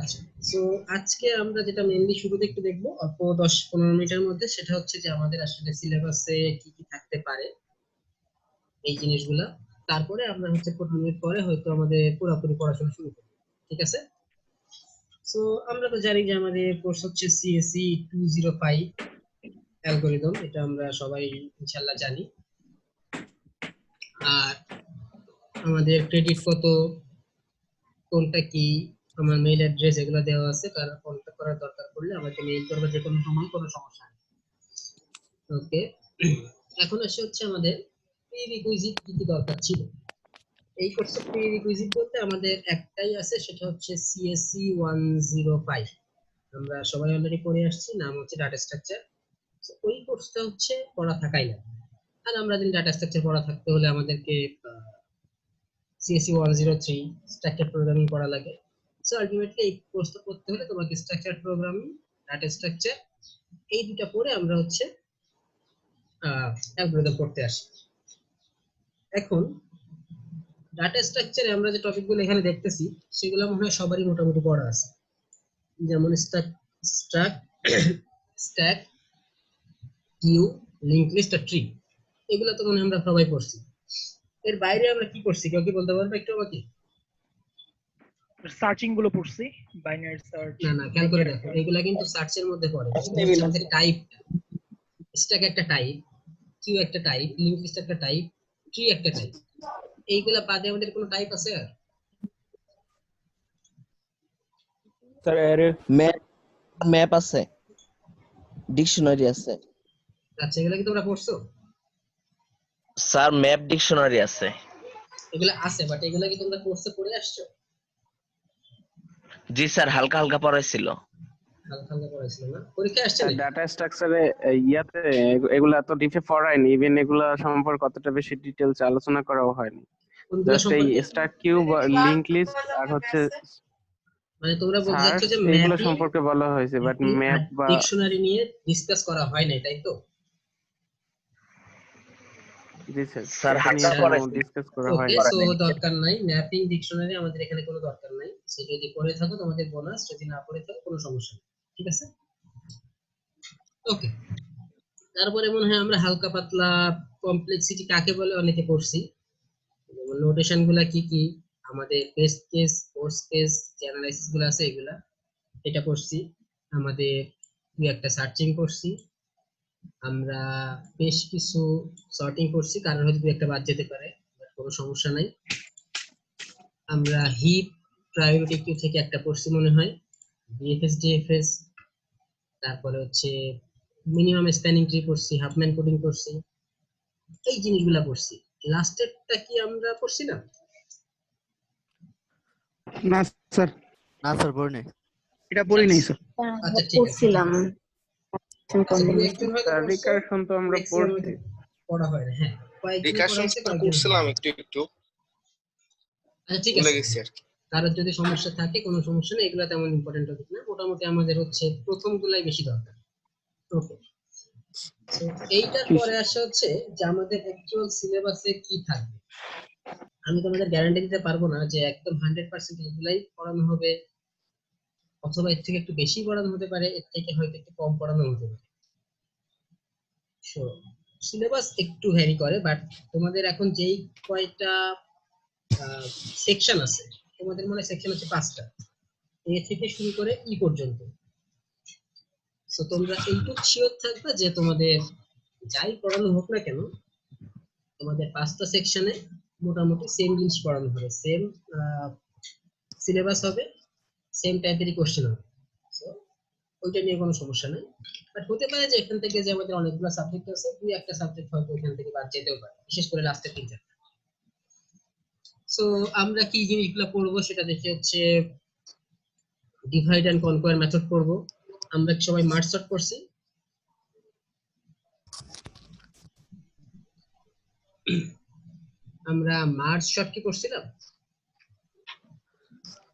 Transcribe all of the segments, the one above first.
আচ্ছা, সো আজকে আমরা যেটা মেইনলি শুরুতে একটু দেখবো অল্প 10-15 মিনিটের মধ্যে, সেটা হচ্ছে যে আমাদের আসলে সিলেবাসে কি কি থাকতে পারে এই জিনিসগুলা। তারপরে আমরা হচ্ছে 15 মিনিট পরে হয়তো আমাদের পুরোপুরি পড়াশোনা শুরু করবো। ঠিক আছে? সো আমরা তো জানি যে আমাদের কোর্স হচ্ছে সিএসসি 205 অ্যালগরিদম, এটা আমরা সবাই ইনশাল্লাহ জানি। আর আমাদের ক্রেডিট কত, কোনটা কি, আমার মেইল অ্যাড্রেস এগুলো দেওয়া আছে, কারণ কন্ট্যাক্ট করার দরকার পড়লে আমাকে মেইল করবে যে কোনো সময়, কোনো সমস্যা নেই। ওকে, এখন আসে হচ্ছে আমাদের প্রি রিকুইজিট কি কি দরকার ছিল। এই কোর্সে প্রি রিকুইজিট বলতে আমাদের একটাই আছে, সেটা হচ্ছে সিএসসি 105। আমরা সবাই অলরেডি পড়ে আসছি, নাম হচ্ছে ডাটা স্ট্রাকচার। ওই কোর্সটা হচ্ছে পড়া থাকাই না। আর আমরা যদি ডাটা স্ট্রাকচার পড়া থাকতে হলে আমাদেরকে সিএসসি 103 স্ট্রাকচার প্রোগ্রামিং পড়া লাগে। সো আলটিমেটলি এই কোর্সটা করতে হলে তোমাকে স্ট্রাকচার প্রোগ্রামিং, ডাটা স্ট্রাকচার, এই দুটা পড়ে আমরা হচ্ছে অ্যালগরিদম পড়তে আসি। এখন ডাটা স্ট্রাকচারে আমরা যে টপিকগুলো এখানে দেখতেছি সেগুলো মনে হয় সবারই মোটামুটি পড়া আছে, যেমন struct, stack, queue, link list আর ট্রি। এগুলো তো মনে হয় আমরা সবাই পড়ছি। এর বাইরে আমরা কি করছি, কেউ কি বলতে পারবে একটু আমাকে? সার্চিং গুলো পড়ছি, বাইনারি সার্চ। না না, খেয়াল করে দেখো, এগুলা কিন্তু সার্চের মধ্যে পড়ে। এগুলো হচ্ছে আমাদের টাইপ। স্ট্যাক একটা টাইপ, কিউ একটা টাইপ, লিংক লিস্ট একটা টাইপ, ট্রি একটা টাইপ। এইগুলা বাদে আমাদের কোনো টাইপ আছে আর? স্যার এর ম্যাপ ম্যাপ আছে, ডিকশনারি আছে। আচ্ছা, এগুলা কি তোমরা পড়ছো? স্যার ম্যাপ ডিকশনারি আছে। এগুলা আছে, বাট এগুলা কি তোমরা কোর্সে পড়ে আসছো? জি স্যার, হালকা হালকা পড়াইছিল। হালকা হালকা পড়াইছিল না? পরীক্ষায় আসছে নাকি? ডাটা স্ট্রাকচারে ইয়াতে এগুলা এত ডিপে পড়ায়নি, ইভেন এগুলা সম্পর্কে কতটা বেশি ডিটেইলস আলোচনা করাও হয়নি। কোনগুলা জাস্ট এই সম্পর্কে? স্ট্যাক কিউব, লিংক লিস্ট আর হচ্ছে মানে তোমরা বলতে সার্চ, চাচ্ছ যে এগুলো ম্যাপিং সম্পর্কে বলা হয়েছে, বাট আর ম্যাপ বা ডিকশনারি নিয়ে ডিসকাস করা হয় নাই, তাই তো? জি স্যার, স্যার এটা নিয়ে হালকা কোনো পড়াইছিল। ডিসকাস করা ওকে, হয়নি। সো দরকার নাই ম্যাপিং ডিকশনারি, আমাদের এখানে কোনো দরকার নাই। সো যদি পড়ে থাকো তোমাদের বোনাস, যদি না পড়ে থাকো কোনো সমস্যা নেই। ঠিক আছে? ওকে, তারপরে মনে হয় আমরা হালকা পাতলা কমপ্লেক্সিটি কাকে বলে অনেকে পড়ছি, যেমন নোটেশন গুলা কি কি, আমাদের টেস্ট কেস, কোর্স কেস, যে অ্যানালাইসিস গুলো আছে এগুলা, এটা পড়ছি। আমাদের দুই একটা সার্চিং করছি, আমরা বেশ কিছু সর্টিং করছি, কারণ হয়তো দুই একটা বাদ যেতে পারে, বাট কোনো সমস্যা নাই। আমরা হিপ প্রায়োরিটি কিউ থেকে একটা পড়ছি মনে হয়, বিএফএস ডিএফএস, তারপরে হচ্ছে মিনিমাম স্প্যানিং ট্রি পড়ছি, হাফম্যান কোডিং করছি, এই জিনিসগুলা পড়ছি। লাস্টেরটা কি আমরা পড়ছি না? না স্যার, না স্যার পড়ি নাই। এটা পড়ি নাই স্যার। আচ্ছা ঠিক আছে, পড়ছিলাম। আচ্ছা, দুই একজন হয়তো পড়ছো, রিকারশন তো আমরা ম্যাক্সিমাম পড়ছি। পড়া হয় না। হ্যাঁ, কয়েকজন পড়া হয়েছে, কয়েকজন করছিলাম একটু একটু আচ্ছা ঠিক ভুলে আছে। গেছি আর কি। কারোর যদি সমস্যা থাকে কোনো সমস্যা নেই, এগুলো তেমন ইম্পর্টেন্ট টপিক না, মোটামুটি আমাদের হচ্ছে প্রথম গুলাই বেশি দরকার। ওকে, তো এইটার পরে আসা হচ্ছে যে আমাদের অ্যাকচুয়াল সিলেবাসে কি থাকবে। আমি তোমাদের গ্যারান্টি দিতে পারবো না যে একদম 100% এগুলাই পড়ানো হবে, অথবা এর থেকে একটু বেশি পড়ানো হতে পারে, এর থেকে হয়তো একটু কম পড়ানো হতে পারে। সো সিলেবাস একটু ভ্যারি করে, বাট তোমাদের এখন যেই কয়টা সেকশন আছে, তোমাদের মনে সেকশন হচ্ছে 5টা, এ থেকে শুরু করে ই পর্যন্ত। সো তোমরা এইটুকু শিওর থাকবে যে তোমাদের যাই পড়ানো হোক না কেন, তোমাদের 5টা সেকশনে মোটামুটি সেম জিনিস পড়ানো হবে, সেম সিলেবাস হবে, সেম টাইপেরই কোশ্চেন হবে। সো ওইটা নিয়ে কোনো সমস্যা নেই। বাট হতে পারে যে এখান থেকে যে আমাদের অনেকগুলো সাবজেক্ট আছে, দুই একটা সাবজেক্ট হয়তো এখান থেকে বাদ যেতেও পারে, বিশেষ করে লাস্টের 3-4টা। সো আমরা কি জিনিসগুলো পড়বো সেটা দেখে হচ্ছে ডিভাইড এন্ড কনকোয়ার মেথড পড়বো। আমরা কি সবাই মার্জ সর্ট করছি? আমরা মার্জ সর্ট কি করছিলাম?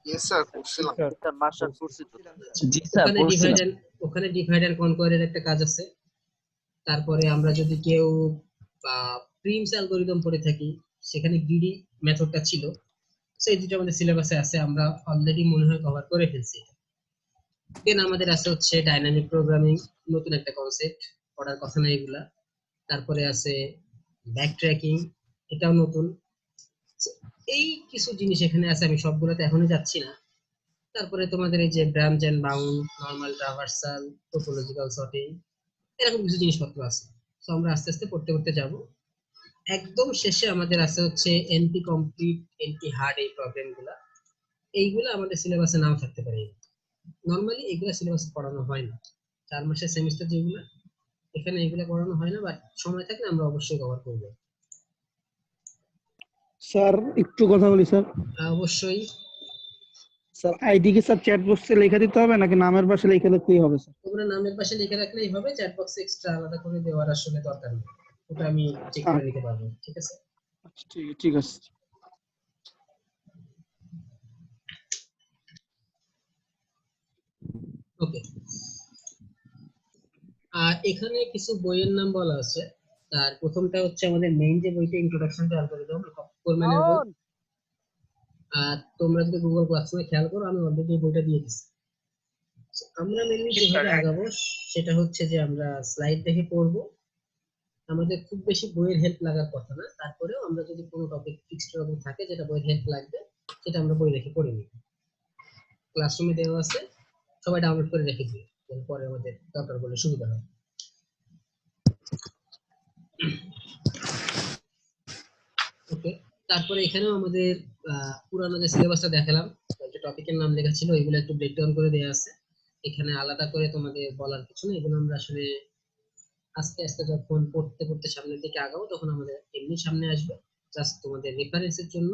ইয়েস স্যার করছিলাম। স্যার মাস্টার পড়ছি তো। জি স্যার পড়ছিলাম। ওখানে ডিভাইড এন্ড কনকোয়ারের একটা কাজ আছে। তারপরে আমরা যদি কেউ প্রিমস অ্যালগরিদম পড়ে থাকি, সেখানে গ্রিডি মেথডটা ছিল। সেই দুটো আমাদের সিলেবাসে আছে, আমরা অলরেডি মনে হয় কভার করে ফেলছি। দেন আমাদের আছে হচ্ছে ডাইনামিক প্রোগ্রামিং, নতুন একটা কনসেপ্ট, পড়ার কথা না এগুলা। তারপরে আছে ব্যাক ট্র্যাকিং, এটাও নতুন। এই কিছু জিনিস এখানে আছে, আমি সবগুলোতে এখনই যাচ্ছি না। তারপরে তোমাদের এই যে branch and bound, normal traversal, topological sorting, এরকম কিছু জিনিসপত্র আছে। তো আমরা আস্তে আস্তে পড়তে পড়তে যাব। একদম শেষে আমাদের আছে হচ্ছে এনপি কমপ্লিট, এনপি হার্ড, এই প্রবলেমগুলা। এইগুলো আমাদের সিলেবাসে নাও থাকতে পারে। নরমালি এগুলো সিলেবাসে পড়ানো হয় না, 4 মাসের সেমিস্টার যেগুলো, এখানে এগুলো পড়ানো হয় না, বাট সময় থাকলে আমরা অবশ্যই কভার করব। স্যার একটু কথা বলি স্যার। অবশ্যই। স্যার আইডি কি স্যার চ্যাট বক্সে লেখা দিতে হবে নাকি নামের পাশে লেখা দিতেই হবে স্যার? তোমরা নামের পাশে লিখে রাখলেই হবে, চ্যাট বক্সে এক্সট্রা আলাদা করে দেওয়ার আসলে দরকার নেই, ওটা আমি চেক করে নিতে পারবো। ঠিক আছে? ঠিক আছে। ওকে। আর এখানে কিছু বইয়ের নাম বলা আছে। তার প্রথমটা হচ্ছে আমাদের মেইন যে বইটা, ইন্ট্রোডাকশন টু অ্যালগরিদম, কোরম্যানের বই। আর তোমরা যদি গুগল ক্লাসরুমে খেয়াল করো, আমি অলরেডি বইটা দিয়ে দিচ্ছি। আমরা মেইনলি যেভাবে আগাবো সেটা হচ্ছে যে আমরা স্লাইড দেখে পড়বো। আমাদের খুব বেশি বইয়ের হেল্প লাগার কথা না, তারপরেও আমরা যদি কোনো টপিক ফিক্সড এরকম থাকে যেটা বইয়ের হেল্প লাগবে, সেটা আমরা বই দেখে পড়ে নিই। ক্লাসরুমে দেওয়া আছে, সবাই ডাউনলোড করে রেখে দিই, পরে আমাদের দরকার পড়লে সুবিধা হয়। ওকে। তারপরে এখানেও আমাদের পুরানো যে সিলেবাসটা দেখালাম, যে টপিকের নাম লেখা ছিল, এগুলো একটু ব্রেকডাউন করে দেওয়া আছে। এখানে আলাদা করে তোমাদের বলার কিছু নেই, এগুলো আমরা আসলে আস্তে আস্তে যখন পড়তে পড়তে সামনের দিকে আগাবো তখন আমাদের এমনি সামনে আসবে। জাস্ট তোমাদের রেফারেন্সের জন্য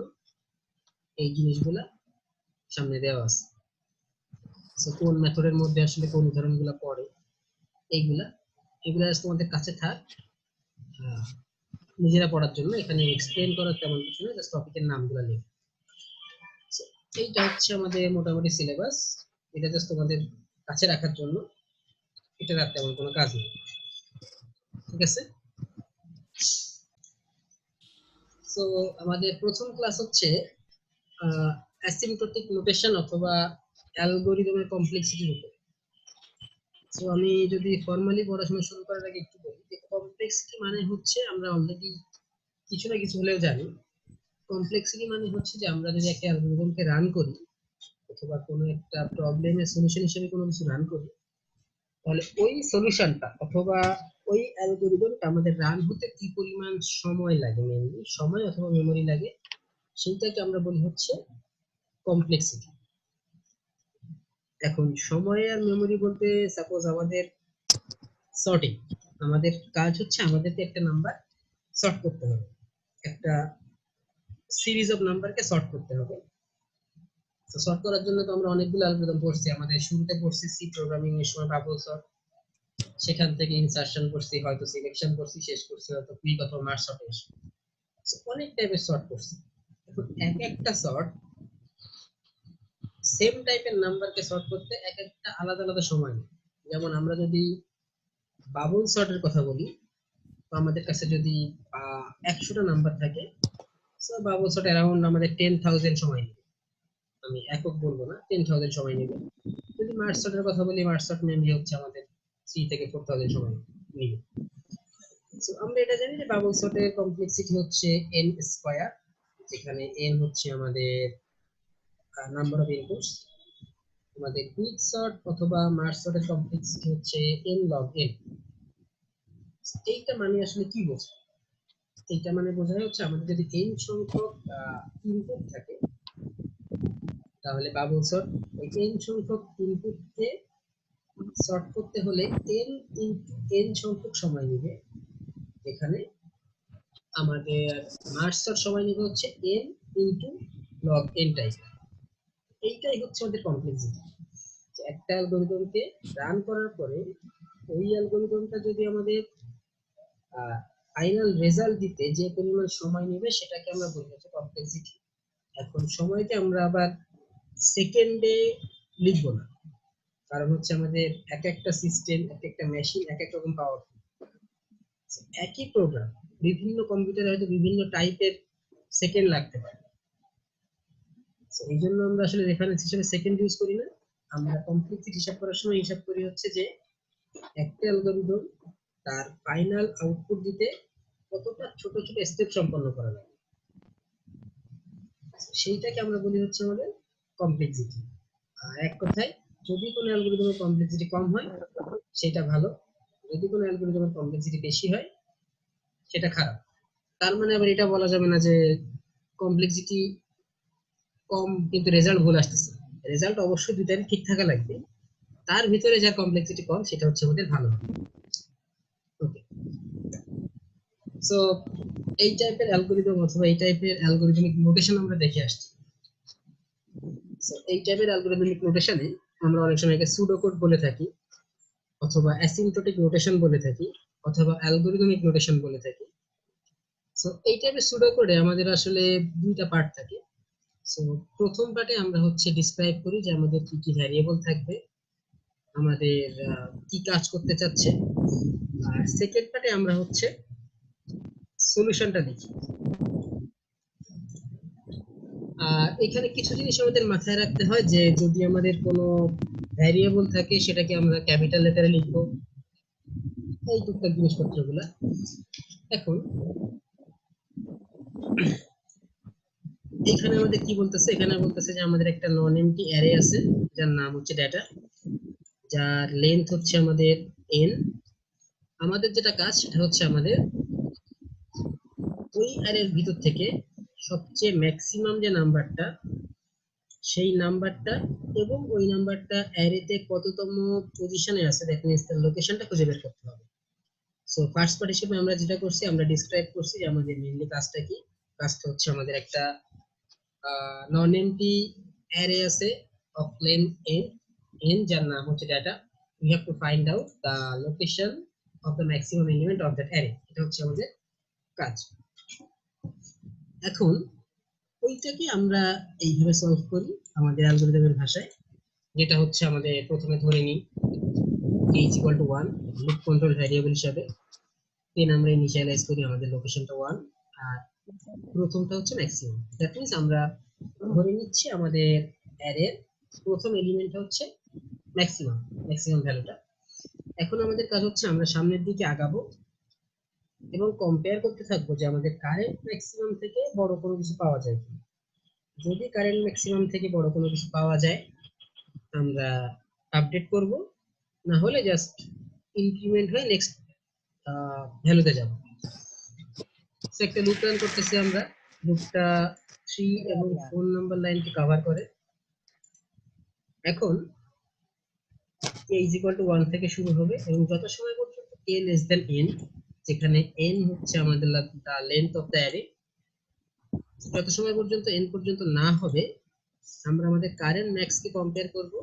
এই জিনিসগুলা সামনে দেওয়া আছে। সো কোন মেথডের মধ্যে আসলে কোন উদাহরণগুলো পড়ে, এইগুলা এগুলা তোমাদের কাছে থাক, নিজেরা পড়ার জন্য। এখানে এক্সপ্লেন করার তেমন কিছু নেই, জাস্ট টপিকের নামগুলো লিখে। এইটা হচ্ছে আমাদের মোটামুটি সিলেবাস, এটা জাস্ট তোমাদের কাছে রাখার জন্য, এটা আর তেমন কোনো কাজ নেই। ঠিক আছে? সো আমাদের প্রথম ক্লাস হচ্ছে অ্যাসিম্পটোটিক নোটেশন অথবা অ্যালগরিদমের কমপ্লেক্সিটির উপর। সো আমি যদি ফর্মালি পড়াশোনা শুরু করার আগে একটু বলি যে কমপ্লেক্সিটি মানে হচ্ছে, আমরা অলরেডি কিছু না কিছু হলেও জানি। কমপ্লেক্সিটি মানে হচ্ছে যে আমরা যদি একটা অ্যালগরিদমকে রান করি অথবা কোনো একটা প্রবলেমের সলিউশন হিসেবে কোনো কিছু রান করি, তাহলে ওই সলিউশনটা অথবা ওই অ্যালগরিদমটা আমাদের রান হতে কি পরিমাণ সময় লাগে, মেইনলি সময় অথবা মেমরি লাগে, সেইটাকে আমরা বলি হচ্ছে কমপ্লেক্সিটি। এখন সময় আর মেমরি বলতে, সাপোজ আমাদের সর্টিং, আমাদের কাজ হচ্ছে আমাদেরকে একটা নাম্বার সর্ট করতে হবে, একটা সিরিজ অফ নাম্বারকে সর্ট করতে হবে। তো সর্ট করার জন্য তো আমরা অনেকগুলো অ্যালগরিদম পড়ছি, আমাদের শুরুতে পড়ছি সি প্রোগ্রামিং এর সময় বাবল সর্ট, সেখান থেকে ইনসারশন করছি, হয়তো সিলেকশন করছি, শেষ করছি হয়তো কুইক অথবা মার্জ সর্ট। অনেক টাইপের সর্ট করছি। এখন এক একটা সর্ট, সেম টাইপের নাম্বারকে সর্ট করতে এক একটা আলাদা আলাদা সময় নেয়। যেমন আমরা যদি বাবল সর্টের কথা বলি, তো আমাদের কাছে যদি 100টা নাম্বার থাকে, সো বাবল সর্ট অ্যারাউন্ড আমাদের 10,000 সময় নেবে। আমি একক বলবো না, 10,000 সময় নেবে। যদি মার্জ সর্টের কথা বলি, মার্জ সর্ট মেনলি হচ্ছে আমাদের 3 থেকে 4,000 সময় নেবে। সো আমরা এটা জানি যে বাবল সর্টের কমপ্লেক্সিটি হচ্ছে n স্কয়ার, যেখানে n হচ্ছে আমাদের নাম্বার অফ ইনপুটস। আমাদের কুইক সর্ট অথবা মার্জ সর্টের কমপ্লেক্সিটি হচ্ছে n log n। এইটা মানে আসলে কি বোঝায়? এইটা মানে বোঝায় হচ্ছে আমাদের যদি n সংখ্যক ইনপুট থাকে, তাহলে বাবল সর্ট ওই n সংখ্যক ইনপুটকে সর্ট করতে হলে n ইনটু n সংখ্যক সময় নেবে। এখানে আমাদের মার্জ সর্ট সময় নেবে হচ্ছে n into log n type. এইটাই হচ্ছে আমাদের কমপ্লেক্সিটি। একটা অ্যালগরিদমকে রান করার পরে ওই অ্যালগরিদমটা যদি আমাদের ফাইনাল রেজাল্ট দিতে যে পরিমাণ সময় নেবে, সেটাকে আমরা বলি হচ্ছে কমপ্লেক্সিটি। এখন সময়কে আমরা আবার সেকেন্ডে লিখবো না, কারণ হচ্ছে আমাদের এক একটা সিস্টেম, এক একটা মেশিন এক এক রকম পাওয়ারফুল। একই প্রোগ্রাম বিভিন্ন কম্পিউটারে হয়তো বিভিন্ন টাইপের সেকেন্ড লাগতে পারে। So, এই জন্য আমরা আসলে রেফারেন্স হিসেবে সেকেন্ড ইউজ করি না, আমরা কমপ্লেক্সিটি হিসাব করার সময় হিসাব করি হচ্ছে যে একটা অ্যালগরিদম তার ফাইনাল আউটপুট দিতে কতটা ছোট ছোট স্টেপ সম্পন্ন করা লাগে, সেইটাকে আমরা বলি হচ্ছে আমাদের কমপ্লেক্সিটি। এক কথায় যদি কোনো অ্যালগরিদমের কমপ্লেক্সিটি কম হয় সেটা ভালো, যদি কোনো অ্যালগরিদমের কমপ্লেক্সিটি বেশি হয় সেটা খারাপ। তার মানে আবার এটা বলা যাবে না যে কমপ্লেক্সিটি কম কিন্তু রেজাল্ট ভুল আসতেছে, রেজাল্ট অবশ্যই দুইটারই ঠিক থাকা লাগবে, তার ভিতরে যার কমপ্লেক্সিটি কম সেটা হচ্ছে আমাদের ভালো। ওকে, সো এই টাইপের অ্যালগরিদম অথবা এই টাইপের অ্যালগরিদমিক নোটেশন আমরা দেখে আসছি। সো এই টাইপের অ্যালগরিদমিক নোটেশনে আমরা অনেক সময় একে সুডো কোড বলে থাকি, অথবা অ্যাসিম্পটোটিক নোটেশন বলে থাকি, অথবা অ্যালগরিদমিক নোটেশন বলে থাকি। সো এই টাইপের সুডো কোডে আমাদের আসলে দুইটা পার্ট থাকে। সো প্রথম পার্টে আমরা হচ্ছে ডিসক্রাইব করি যে আমাদের কি কি ভ্যারিয়েবল থাকবে, আমাদের কি কাজ করতে চাচ্ছে, আর সেকেন্ড পার্টে আমরা হচ্ছে সলিউশনটা লিখি। আর এখানে কিছু জিনিস আমাদের মাথায় রাখতে হয় যে যদি আমাদের কোনো ভ্যারিয়েবল থাকে সেটাকে আমরা ক্যাপিটাল লেটারে লিখবো, এই টুকটাক জিনিসপত্রগুলো। এখন এখানে আমাদের কি বলতেছে, এখানে বলতেছে যে আমাদের একটা নন এমটি অ্যারে আছে যার নাম হচ্ছে ডেটা, যার লেন্থ হচ্ছে আমাদের n। আমাদের যেটা কাজ সেটা হচ্ছে আমাদের ওই অ্যারের ভিতর থেকে সবচেয়ে ম্যাক্সিমাম যে নাম্বারটা, সেই নাম্বারটা এবং ওই নাম্বারটা অ্যারেতে কততম পজিশনে আছে দ্যাট মিন্স তার লোকেশনটা খুঁজে বের করতে হবে। সো ফার্স্ট পার্ট হিসেবে আমরা যেটা করছি, আমরা ডিসক্রাইব করছি যে আমাদের মেইনলি কাজটা কি। কাজটা হচ্ছে আমাদের একটা নন এমটি অ্যারে আছে অফ লেন্থ n, যার নাম হচ্ছে data. We have to find out the location of the maximum element of that array, এটা হচ্ছে আমাদের কাজ। এখন ওইটাকে আমরা এইভাবে সলভ করি আমাদের অ্যালগরিদমের ভাষায়, যেটা হচ্ছে আমাদের প্রথমে ধরে নিই k = 1 লুপ কন্ট্রোল ভ্যারিয়েবল হিসাবে, দেন আমরা ইনিশিয়ালাইজ করি আমাদের লোকেশনটা 1, আর প্রথমটা হচ্ছে ম্যাক্সিমাম। দ্যাট মিন্স আমরা ধরে নিচ্ছি আমাদের অ্যারের প্রথম এলিমেন্টটা হচ্ছে ম্যাক্সিমাম ভ্যালুটা। এখন আমাদের কাজ হচ্ছে আমরা সামনের দিকে আগাবো এবং কম্পেয়ার করতে থাকবো যে আমাদের কারেন্ট ম্যাক্সিমাম থেকে বড় কোনো কিছু পাওয়া যায় কি। যদি কারেন্ট ম্যাক্সিমাম থেকে বড় কোনো কিছু পাওয়া যায় আমরা আপডেট করব, না হলে জাস্ট ইনক্রিমেন্ট হয়ে নেক্সট ভ্যালুতে যাব। সো একটা লুপ রান করতেছি আমরা, লুপটা 3 এবং 4 নাম্বার লাইনকে কভার করে। এখন k = 1 থেকে শুরু হবে এবং যত সময় পর্যন্ত k n, যেখানে n হচ্ছে আমাদের লেন্থ অফ দ্য অ্যারে, যত সময় পর্যন্ত n পর্যন্ত না হবে আমরা আমাদের কারেন্ট ম্যাক্স কে কম্পেয়ার করব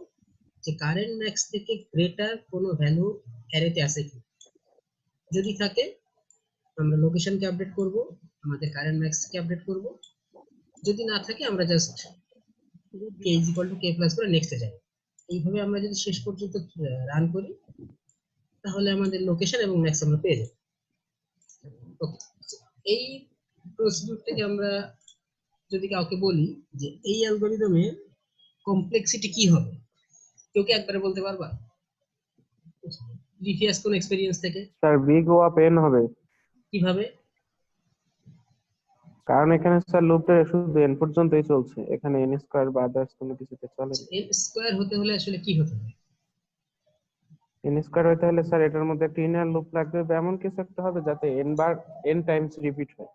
যে কারেন্ট ম্যাক্স থেকে গ্রেটার কোনো ভ্যালু অ্যারেতে আছে কি। যদি থাকে আমরা লোকেশনকে আপডেট করব, আমাদের কারেন্ট ম্যাক্স কে আপডেট করব, যদি না থাকে আমরা জাস্ট k = k+ করে নেক্সটে যাই। এইভাবে আমরা যদি শেষ পর্যন্ত রান করি তাহলে আমাদের লোকেশন এবং ম্যাক্স আমরা পেয়ে যাব। ওকে, এই প্রসিডিউরটাকে আমরা যদি কাউকে বলি যে এই অ্যালগরিদমের কমপ্লেক্সিটি কি হবে, কেউ কি একবারে বলতে পারবা প্রিভিয়াস কোন এক্সপেরিয়েন্স থেকে? Sir big O of n হবে, কিভাবে? কারণ এখানে স্যার লুপটা শুধু n পর্যন্তই চলছে, এখানে n স্কয়ার বা আদার্স কোনো কিছুতে চলে না। n স্কয়ার হতে হলে আসলে কি হতে হবে? n স্কয়ার হতে হলে স্যার এটার মধ্যে একটা ইনার লুপ লাগবে বা এমন কিছু একটা হবে যাতে n বার n টাইমস রিপিট হয়।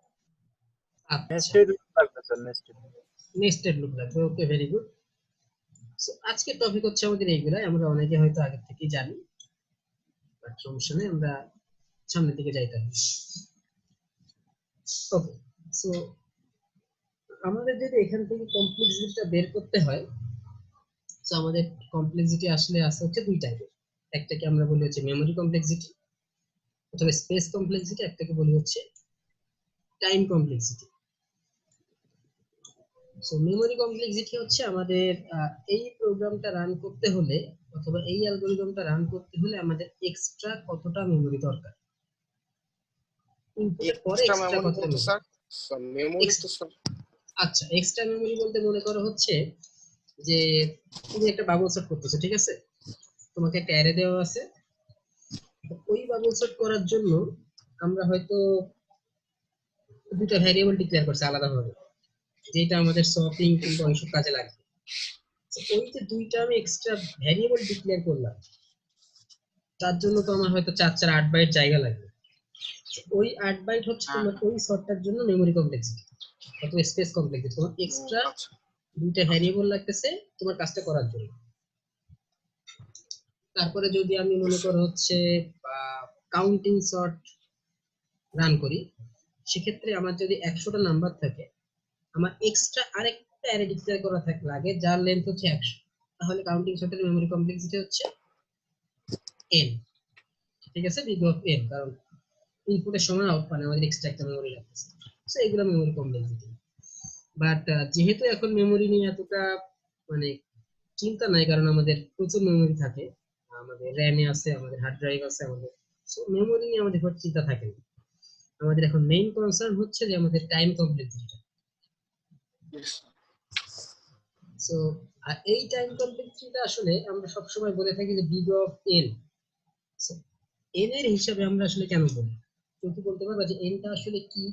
আচ্ছা, নেস্টেড লুপ লাগবে। ওকে, ভেরি গুড। সো আজকের টপিক হচ্ছে আমাদের এইগুলাই, আমরা অনেকে হয়তো আগে থেকে জানি, বাট সমস্যা নেই, আমরা সামনের দিকে যাইতে হবে। ওকে, সো আমাদের যদি এখান থেকে কমপ্লেক্সিটিটা বের করতে হয়, সো আমাদের কমপ্লেক্সিটি আসলে আছে হচ্ছে দুই টাইপের। একটাকে আমরা বলি হচ্ছে মেমরি কমপ্লেক্সিটি অথবা স্পেস কমপ্লেক্সিটি, একটাকে বলি হচ্ছে time complexity. So memory complexity হচ্ছে আমাদের এই প্রোগ্রামটা রান করতে হলে অথবা এই অ্যালগরিদমটা রান করতে হলে আমাদের এক্সট্রা কতটা মেমরি দরকার, ইনপুটের পরে এক্সট্রা এক্সট্রা মেমরি কতটা বলতে মেমরি। স্যার, মেমরি তো স্যার আচ্ছা, এক্সট্রা মেমরি বলতে মনে করো হচ্ছে যে তুমি একটা বাবল সেট করতেছো, ঠিক আছে? তোমাকে একটা অ্যারে দেওয়া আছে, ওই বাবল সেট করার জন্য আমরা হয়তো দুটো ভ্যারিয়েবল ডিক্লেয়ার করছি আলাদাভাবে, যেটা আমাদের সর্টিং কিংবা ওইসব কাজে লাগবে। তো ওই যে দুইটা আমি এক্সট্রা ভ্যারিয়েবল ডিক্লেয়ার করলাম, তার জন্য তো আমার হয়তো 4 8 বাইট জায়গা লাগবে। তো ওই 8 বাইট হচ্ছে তোমার ওই সর্টটার জন্য মেমরি কমপ্লেক্সিটি অথবা স্পেস কমপ্লেক্সিটি। তোমার এক্সট্রা আচ্ছা দুইটা ভ্যারিয়েবল লাগতেছে তোমার কাজটা করার জন্য। তারপরে যদি আমি মনে করো হচ্ছে কাউন্টিং সর্ট রান করি, সেক্ষেত্রে আমার যদি 100টা নাম্বার থাকে, আমার এক্সট্রা আরেকটা অ্যারে ডিক্লেয়ার করা লাগে যার লেন্থ হচ্ছে 100, তাহলে কাউন্টিং সর্টের মেমরি কমপ্লেক্সিটি হচ্ছে n। ঠিক আছে, বিগ অফ n, কারণ ইনপুটের সময় আউটপুটে আমাদের এক্সট্রা একটা মেমরি লাগতেছে। সো এগুলো মেমরি কমপ্লেক্সিটি। বাট যেহেতু এখন মেমরি নিয়ে এতটা মানে চিন্তা নাই, কারণ আমাদের প্রচুর মেমরি থাকে, আমাদের র্যামে আছে, আমাদের হার্ড ড্রাইভ আছে আমাদের, সো মেমরি নিয়ে আমাদের কোনো চিন্তা থাকে না। আমাদের এখন মেইন কনসার্ন হচ্ছে যে আমাদের টাইম কমপ্লেক্সিটিটা। yes. সো আর এই টাইম কমপ্লেক্সিটিটা আসলে আমরা সবসময় বলে থাকি যে বিগ অফ n। n এর হিসাবে আমরা আসলে কেন বলি? কেউ কি বলতে পারবা যে n টা আসলে কি,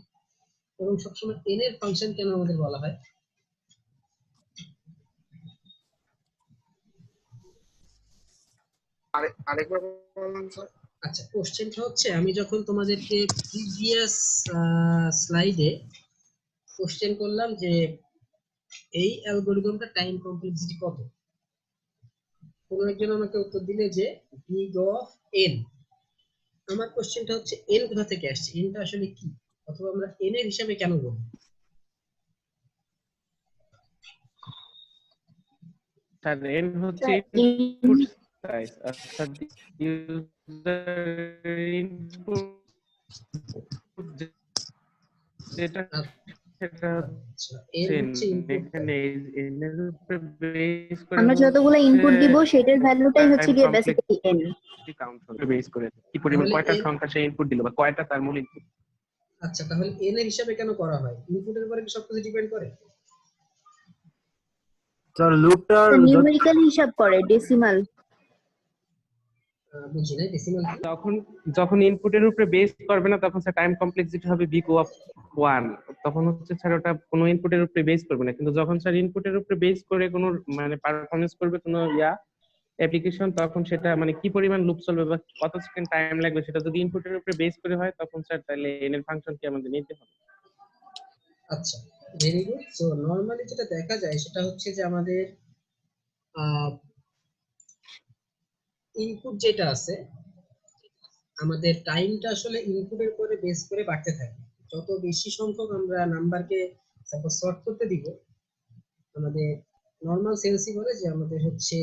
এবং সবসময় n এর ফাংশন কেন আমাদের বলা হয়? আরেকবার বলুন স্যার। আচ্ছা, কোশ্চেনটা হচ্ছে আমি যখন তোমাদেরকে প্রিভিয়াস স্লাইডে কোশ্চেন করলাম যে এই অ্যালগরিদমটা টাইম কমপ্লেক্সিটি কত, কোন একজন আমাকে উত্তর দিলে যে বিগ অফ n। আমার কোশ্চেনটা হচ্ছে n কোথা থেকে আসছে, n টা আসলে কি, অথবা আমরা n এর হিসাবে কেন বলি? স্যার n হচ্ছে ইনপুট সাইজ, অর্থাৎ ইউজার ইনপুট যেটা সেটা আচ্ছা, n হচ্ছে হচ্ছে ইনপুট। এখানে n এর উপরে বেস করে আমরা যতগুলো ইনপুট দিব সেটার ভ্যালুটাই হচ্ছে গিয়ে বেসিক্যালি n। কাউন্ট হবে বেস করে কি পরিমাণ তাহলে কয়টা n, সংখ্যা সে ইনপুট দিল বা কয়টা তার মূল ইনপুট। আচ্ছা তাহলে n এর হিসাবে কেন করা হয়? ইনপুটের উপরে কি সবকিছু ডিপেন্ড করে? স্যার লুপটার নিউমেরিক্যাল হিসাব করে ডেসিমাল। বুঝি নাই ডেসিমাল কি? তখন যখন ইনপুটের উপরে বেস করবে না তখন স্যার টাইম কমপ্লেক্সিটি হবে বিগ অফ 1। তখন হচ্ছে স্যার ওটা কোনো ইনপুটের উপরে বেস করবে না, কিন্তু যখন স্যার ইনপুটের উপরে বেস করে কোনো মানে পারফরম্যান্স করবে কোনো অ্যাপ্লিকেশন, তখন সেটা মানে কি পরিমাণ লুপ চলবে বা কত সেকেন্ড টাইম লাগবে, সেটা যদি ইনপুটের উপরে বেস করে হয় তখন স্যার তাহলে এন এর ফাংশন কি আমাদের নিতে হবে। আচ্ছা, ভেরি গুড। সো নরমালি যেটা দেখা যায় সেটা হচ্ছে যে আমাদের ইনপুট যেটা আছে, আমাদের টাইমটা আসলে ইনপুটের উপরে বেস করে বাড়তে থাকে। যত বেশি সংখ্যক আমরা নাম্বারকে সাপোজ সর্ট করতে দিব, আমাদের নরমাল সেন্সই বলে যে আমাদের হচ্ছে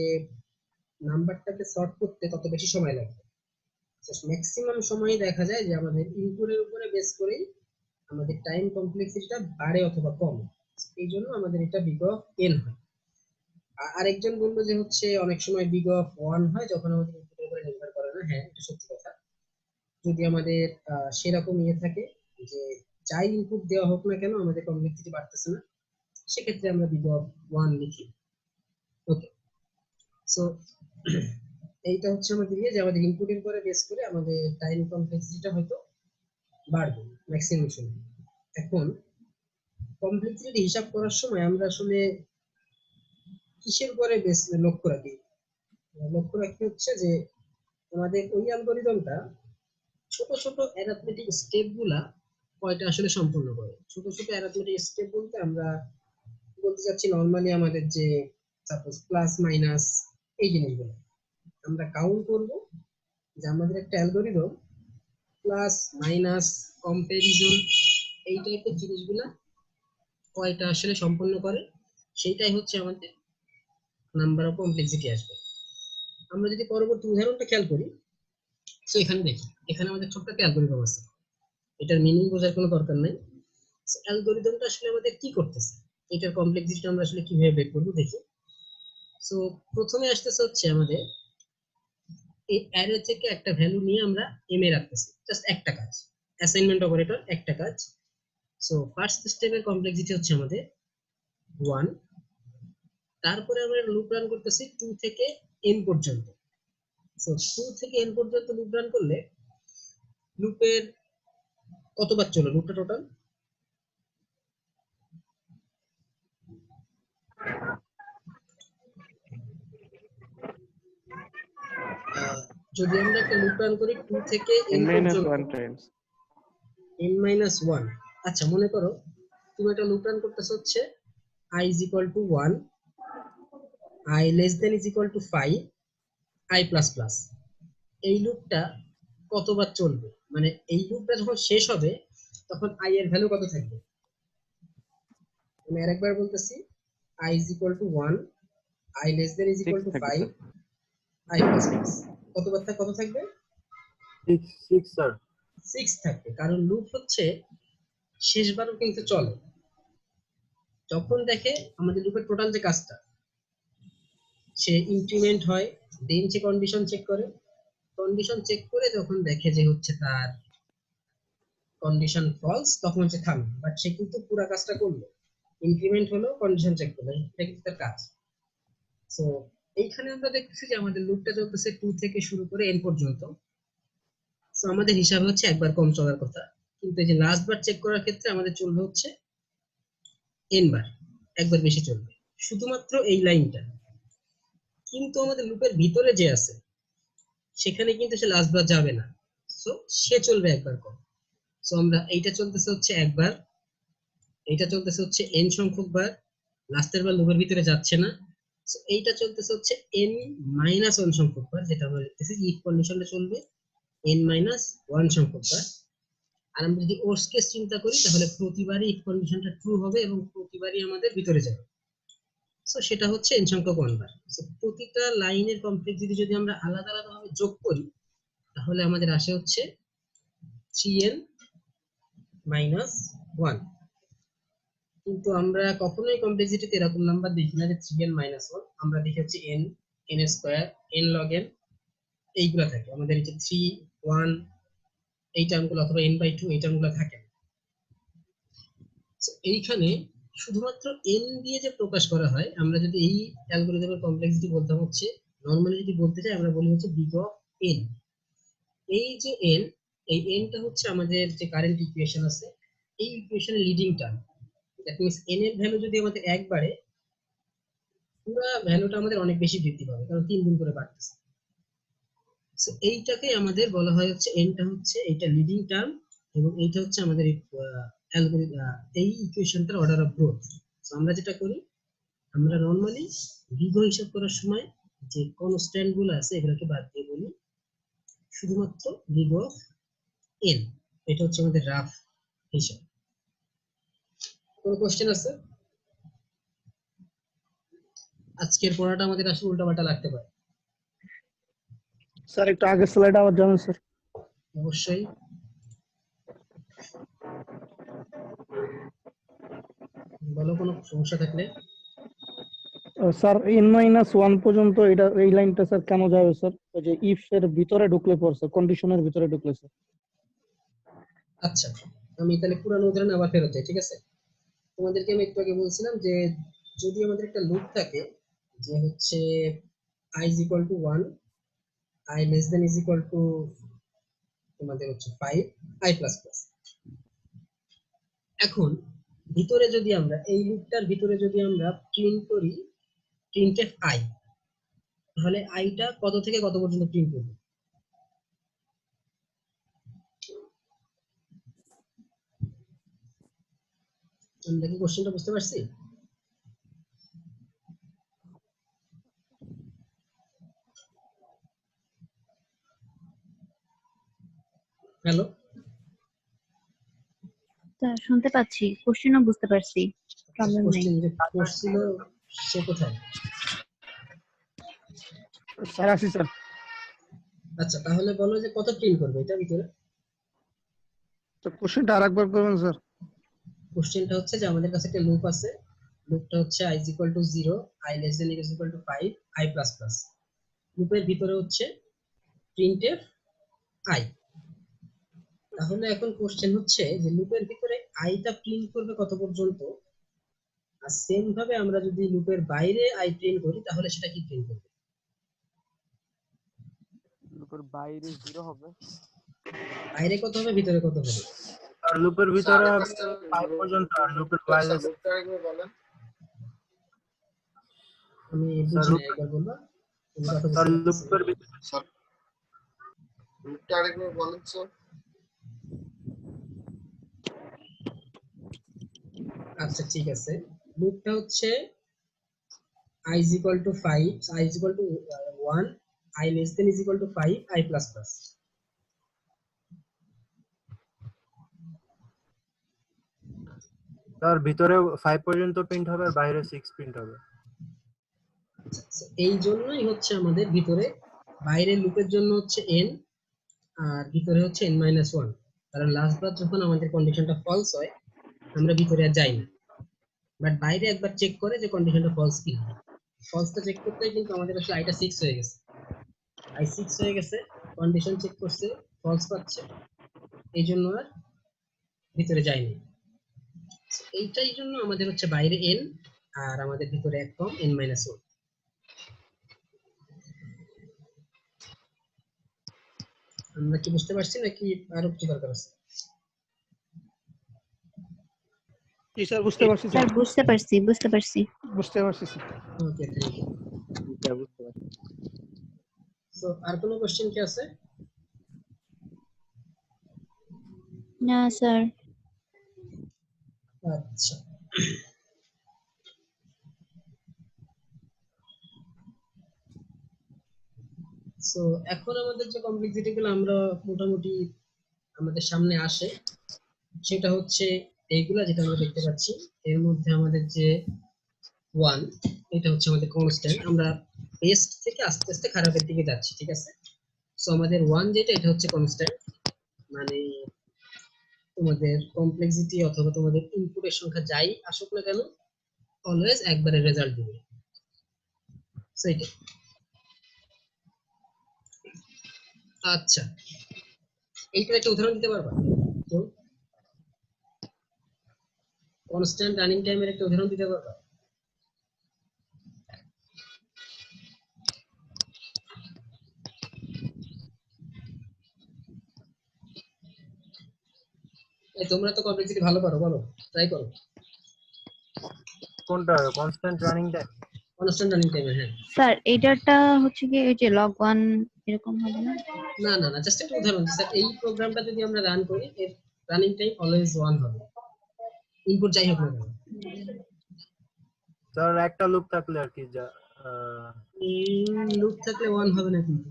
নাম্বারটাকে সর্ট করতে তত বেশি সময় লাগবে। ম্যাক্সিমাম সময় দেখা যায় যে আমাদের ইনপুটের উপরে বেস করেই আমাদের টাইম কমপ্লেক্সিটিটা বাড়ে অথবা কমে। এই জন্য আমাদের এটা বিগ অফ n হয়। আরেকজন বললো যে হচ্ছে অনেক সময় বিগ অফ 1 হয় যখন আমাদের ইনপুটের উপরে নির্ভর করে না। হ্যাঁ, এটা সত্যি কথা। যদি আমাদের সেরকম ইয়ে থাকে যে যাই ইনপুট দেওয়া হোক না কেন আমাদের কমপ্লেক্সিটি বাড়তেছে না, সেক্ষেত্রে আমরা বিগ অফ 1 লিখি। ওকে, সো এইটা হচ্ছে আমাদের ইয়ে যে আমাদের ইনপুটের উপরে বেস করে আমাদের টাইম কমপ্লেক্সিটিটা হয়তো বাড়বে ম্যাক্সিমাম সময়। এখন কমপ্লেক্সিটি হিসাব করার সময় আমরা আসলে কিসের উপরে বেস লক্ষ্য রাখি? লক্ষ্য রাখি হচ্ছে যে আমাদের ওই অ্যালগরিদমটা ছোট ছোট অ্যারিথমেটিক স্টেপ গুলা কয়টা আসলে সম্পূর্ণ করে। ছোট ছোট অ্যারিথমেটিক স্টেপ বলতে আমরা বলতে চাচ্ছি নরমালি আমাদের যে সাপোজ প্লাস মাইনাস এই জিনিসগুলো আমরা কাউন্ট করব যে আমাদের একটা অ্যালগরিদম প্লাস মাইনাস কম্পারিজন এই টাইপের জিনিসগুলা কয়টা আসলে সম্পন্ন করে, সেইটাই হচ্ছে আমাদের নাম্বার অফ কমপ্লেক্সিটি আসবে। আমরা যদি পরবর্তী উদাহরণটা খেয়াল করি, তো এখানে দেখি, এখানে আমাদের ছোট্ট একটা অ্যালগরিদম আছে, এটার মিনিং বোঝার কোনো দরকার নাই। অ্যালগরিদমটা আসলে আমাদের কি করতেছে, এটার কমপ্লেক্সিটি আমরা আসলে কিভাবে বের করব দেখি। সো প্রথমে আসতেছে হচ্ছে আমাদের এই অ্যারে থেকে একটা ভ্যালু নিয়ে আমরা এম এ রাখতেছি, জাস্ট একটা কাজ, অ্যাসাইনমেন্ট অপারেটর একটা কাজ। সো ফার্স্ট স্টেপের কমপ্লেক্সিটি হচ্ছে আমাদের 1, তারপরে আমরা লুপ রান করতেছি 2 থেকে n পর্যন্ত। সো 2 থেকে n পর্যন্ত লুপ রান করলে লুপের কতবার চলে লুপটা টোটাল? যদি আমরা একটা লুপ রান করি 2 থেকে n n minus পর্যন্ত 1 times n-1, আচ্ছা মনে করো তুমি একটা লুপ রান করতেছ হচ্ছে i is equal to 1, i less than is equal to 5, i plus plus। এই লুপটা কতবার চলবে, মানে এই লুপটা যখন শেষ হবে তখন i এর ভ্যালু কত থাকবে? আমি আরেকবার বলতেছি, i is equal to 1, i less than is equal 6 to থাকবে 5, স্যার। i plus plus। কতবার কত থাকবে? 6 স্যার 6 থাকবে, কারণ লুপ হচ্ছে শেষবারও কিন্তু চলে। যখন দেখে আমাদের লুপের টোটাল যে কাজটা, সে ইনক্রিমেন্ট হয়, দেন সে কন্ডিশন চেক করে, কন্ডিশন চেক করে যখন দেখে যে হচ্ছে তার কন্ডিশন ফলস, তখন সে থামে। বাট সে কিন্তু পুরো কাজটা করলো, ইনক্রিমেন্ট হলো, কন্ডিশন চেক করলো, এটা কিন্তু তার কাজ। সো এইখানে আমরা দেখতেছি যে আমাদের লুপটা চলতেছে 2 থেকে শুরু করে n পর্যন্ত। সো আমাদের হিসাবে হচ্ছে একবার কম চলার কথা, কিন্তু এই যে লাস্ট বার চেক করার ক্ষেত্রে আমাদের চলবে হচ্ছে n বার, একবার বেশি চলবে শুধুমাত্র এই লাইনটা। কিন্তু আমাদের লুপের ভিতরে যে আছে সেখানে কিন্তু সে লাস্ট বার যাবে না, সো সে চলবে একবার কম। সো আমরা এইটা চলতেছে হচ্ছে একবার, এইটা চলতেছে হচ্ছে n সংখ্যক বার, লাস্টের বার লুপের ভিতরে যাচ্ছে না। সো এইটা চলতেছে হচ্ছে n-1 সংখ্যক বার, যেটা আমরা লিখতেছি ইফ কন্ডিশনটা চলবে n-1 সংখ্যক বার। আর আমরা যদি ওয়ার্স্ট কেস চিন্তা করি তাহলে প্রতিবারই ইফ কন্ডিশনটা ট্রু হবে এবং প্রতিবারই আমাদের ভিতরে যাবে। সো সেটা হচ্ছে n সংখ্যক 1 বার। সো প্রতিটা লাইনের কমপ্লেক্সিটি যদি আমরা আলাদা আলাদা ভাবে যোগ করি তাহলে আমাদের আসে হচ্ছে 3n-1। কিন্তু আমরা কখনোই কমপ্লেক্সিটিতে এরকম নাম্বার দেখি না যে 3n-1, আমরা দেখি হচ্ছে n, n square, n log n, এইগুলা থাকে আমাদের। এই যে 3, 1 এই টার্মগুলো অথবা n/2 এই টার্মগুলো থাকে না। So, এইখানে শুধুমাত্র n দিয়ে যে প্রকাশ করা হয়, আমরা যদি এই অ্যালগরিদমের কমপ্লেক্সিটি বলতাম হচ্ছে, নরমালি যদি বলতে চাই আমরা বলি হচ্ছে big of n। এই যে n, এই nটা হচ্ছে আমাদের যে কারেন্ট ইকুয়েশন আছে, এই ইকুয়েশনের leading term. That means n এর ভ্যালু যদি আমাদের 1 বাড়ে, পুরো ভ্যালুটা আমাদের অনেক বেশি বৃদ্ধি পাবে, কারণ 3 গুণ করে বাড়তেছে। সো এইটাকে আমাদের বলা হয় হচ্ছে nটা হচ্ছে এইটা লিডিং টার্ম, এবং এইটা হচ্ছে আমাদের অ্যালগরিদম, এই ইকুয়েশনটার অর্ডার অফ গ্রোথ। সো আমরা যেটা করি, আমরা নরমালি দীর্ঘ হিসাব করার সময় যে কনস্ট্যান্ট গুলো আছে এগুলোকে বাদ দিয়ে বলি শুধুমাত্র দীর্ঘ অফ n। এটা হচ্ছে আমাদের রাফ হিসাব। কোনো কোশ্চেন আছে? আজকের পড়াটা আমাদের আসলে উল্টাপাল্টা লাগতে পারে, স্যার একটু আগের স্লাইড আবার যাবেন স্যার। অবশ্যই। বলো কোনো সমস্যা থাকলে। স্যার n-1 পর্যন্ত এটা এই লাইনটা স্যার কেন যাবে স্যার? ওই যে ইফ এর ভিতরে ঢুকলে পড়ছে, কন্ডিশনের ভিতরে ঢুকলে স্যার। আচ্ছা, আমি তাহলে পুরানো উদাহরণ আবার ফেরত যাই, ঠিক আছে? তোমাদেরকে আমি একটু আগে বলছিলাম যে যদি আমাদের একটা লুপ থাকে যে হচ্ছে i is equal to 1, i less than is equal to তোমাদের হচ্ছে 5, i plus plus। এখন ভিতরে যদি আমরা এই লুপটার ভিতরে যদি আমরা প্রিন্ট করি printf i, তাহলে আইটা কত থেকে কত পর্যন্ত প্রিন্ট করবে? আমরা কি কোশ্চেনটা বুঝতে পারছি? হ্যালো, স্যার শুনতে পাচ্ছি, কোশ্চেনও বুঝতে পারছি, প্রবলেম নেই। কোশ্চেন যে করছিল সে কোথায়? স্যার আসি স্যার। আচ্ছা, তাহলে বলো যে কত প্রিন্ট করবে এটা ভিতরে? কোশ্চেনটা আরেকবার করবেন স্যার। কোশ্চেনটা হচ্ছে যে আমাদের কাছে একটা লুপ আছে, লুপটা হচ্ছে i is equal to 0, i less than is equal to 5, i plus plus। লুপের ভিতরে হচ্ছে printf i। তাহলে এখন কোশ্চেন হচ্ছে যে লুপের ভিতরে আইটা প্রিন্ট করবে কত পর্যন্ত, আর সেম ভাবে আমরা যদি লুপের বাইরে i প্রিন্ট করি তাহলে সেটা কি প্রিন্ট করবে? লুপের বাইরে 0 হবে। বাইরে কত হবে, ভিতরে কত হবে? আর লুপের ভিতরে 5 পর্যন্ত আর লুপের বাইরে লুপটা আরেকবার বলেন। আমি স্যার, বুঝি না, একবার বলবা? তুমি কথা স্যার বুঝতে পারছি লুপের ভিতরে স্যার লুপটা আরেকবার বলেন স্যার। আচ্ছা ঠিক আছে, লুপটা হচ্ছে i is equal to 5, i is equal to 1, i less than is equal to 5, i plus plus. তার ভিতরে 5 পর্যন্ত প্রিন্ট হবে আর বাইরে 6 প্রিন্ট হবে। So, এই জন্যই হচ্ছে আমাদের ভিতরে বাইরের লুপের জন্য হচ্ছে n আর ভিতরে হচ্ছে n minus 1, কারণ লাস্ট বার যখন আমাদের কন্ডিশনটা ফলস হয় আমরা ভিতরে আর যাই না, বাট বাইরে একবার চেক করে যে কন্ডিশনটা ফলস কিনা। ফলসটা চেক করতেই কিন্তু আমাদের আসলে আইটা 6 হয়ে গেছে, i 6 হয়ে গেছে, কন্ডিশন চেক করছে ফলস পাচ্ছে, এই জন্য আর ভিতরে যায়নি। So, এইটাই জন্য আমাদের হচ্ছে বাইরে n আর আমাদের ভিতরে এক কম n minus 1। আমরা কি বুঝতে পারছি নাকি আরো কিছু দরকার আছে? জি স্যার, বুঝতে পারছি স্যার বুঝতে পারছি বুঝতে পারছি sir. Okay, thank you. So আর কোনো কোশ্চেন কি আছে? না স্যার। আচ্ছা, সো এখন আমাদের যে কমপ্লেক্সিটি গুলো আমরা মোটামুটি আমাদের সামনে আসে সেটা হচ্ছে এইগুলা যেটা আমরা দেখতে পাচ্ছি, এর মধ্যে আমাদের যে 1 এটা হচ্ছে আমাদের কনস্ট্যান্ট, আমরা বেস্ট থেকে আস্তে আস্তে খারাপের দিকে যাচ্ছি, ঠিক আছে? সো আমাদের 1 যেটা এটা হচ্ছে কনস্ট্যান্ট, মানে তোমাদের কমপ্লেক্সিটি অথবা তোমাদের ইনপুটের সংখ্যা যাই আসুক না কেন অলওয়েজ একবারে রেজাল্ট দিবে, সেইটা। আচ্ছা, এইটার একটা উদাহরণ দিতে পারবা কেউ? কনস্ট্যান্ট রানিং টাইমের একটা উদাহরণ দিতে পারবা? এই তোমরা তো কমপ্লেক্সিটি ভালো পারো, বলো, ট্রাই করো। কোনটা constant running time? Constant running টাইমে, হ্যাঁ। স্যার এটারটা হচ্ছে কি এই যে log 1 এরকম হবে না? না না না, জাস্ট একটা উদাহরণ, স্যার এই প্রোগ্রামটা যদি আমরা রান করি এর রানিং টাইম অলওয়েজ 1 হবে, ইনপুট যাই হোক না কেন। স্যার একটা লুপ থাকলে আর কি যা লুপ থাকলে 1 হবে না কিন্তু।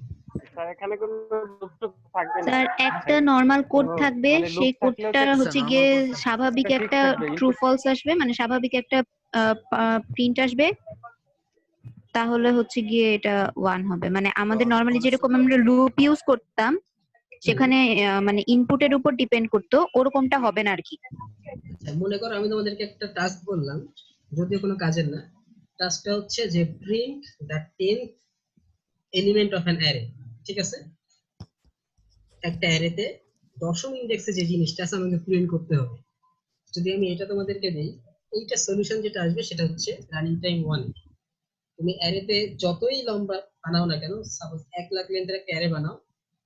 স্যার এখানে কোনো লুপ টুপ থাকবে না। স্যার একটা নরমাল কোড থাকবে, মানে loop সেই থাকলেও কোডটা তো- হচ্ছে গিয়ে স্বাভাবিক এটা ঠিক একটা থাকবে, ট্রু ফলস আসবে, মানে স্বাভাবিক একটা প্রিন্ট আসবে, তাহলে হচ্ছে গিয়ে এটা 1 হবে। মানে আমাদের নরমালি যেরকম আমরা লুপ ইউজ করতাম সেখানে মানে ইনপুটের উপর ডিপেন্ড করতো, ওরকমটা হবে না আর কি। আচ্ছা, মনে করো আমি তোমাদেরকে একটা টাস্ক বললাম, যদিও কোনো কাজের না, টাস্কটা হচ্ছে যে print the 10th element of an array, ঠিক আছে? একটা অ্যারেতে দশম ইনডেক্সে যে জিনিসটা আছে আমাকে প্রিন্ট করতে হবে। যদি আমি এটা তোমাদেরকে দেই, এইটা সলিউশন যেটা আসবে সেটা হচ্ছে রানিং টাইম 1। তুমি অ্যারেতে যতই লম্বা বানাও না কেন, সাপোজ 1 লাখ লেন্থের একটা অ্যারে বানাও,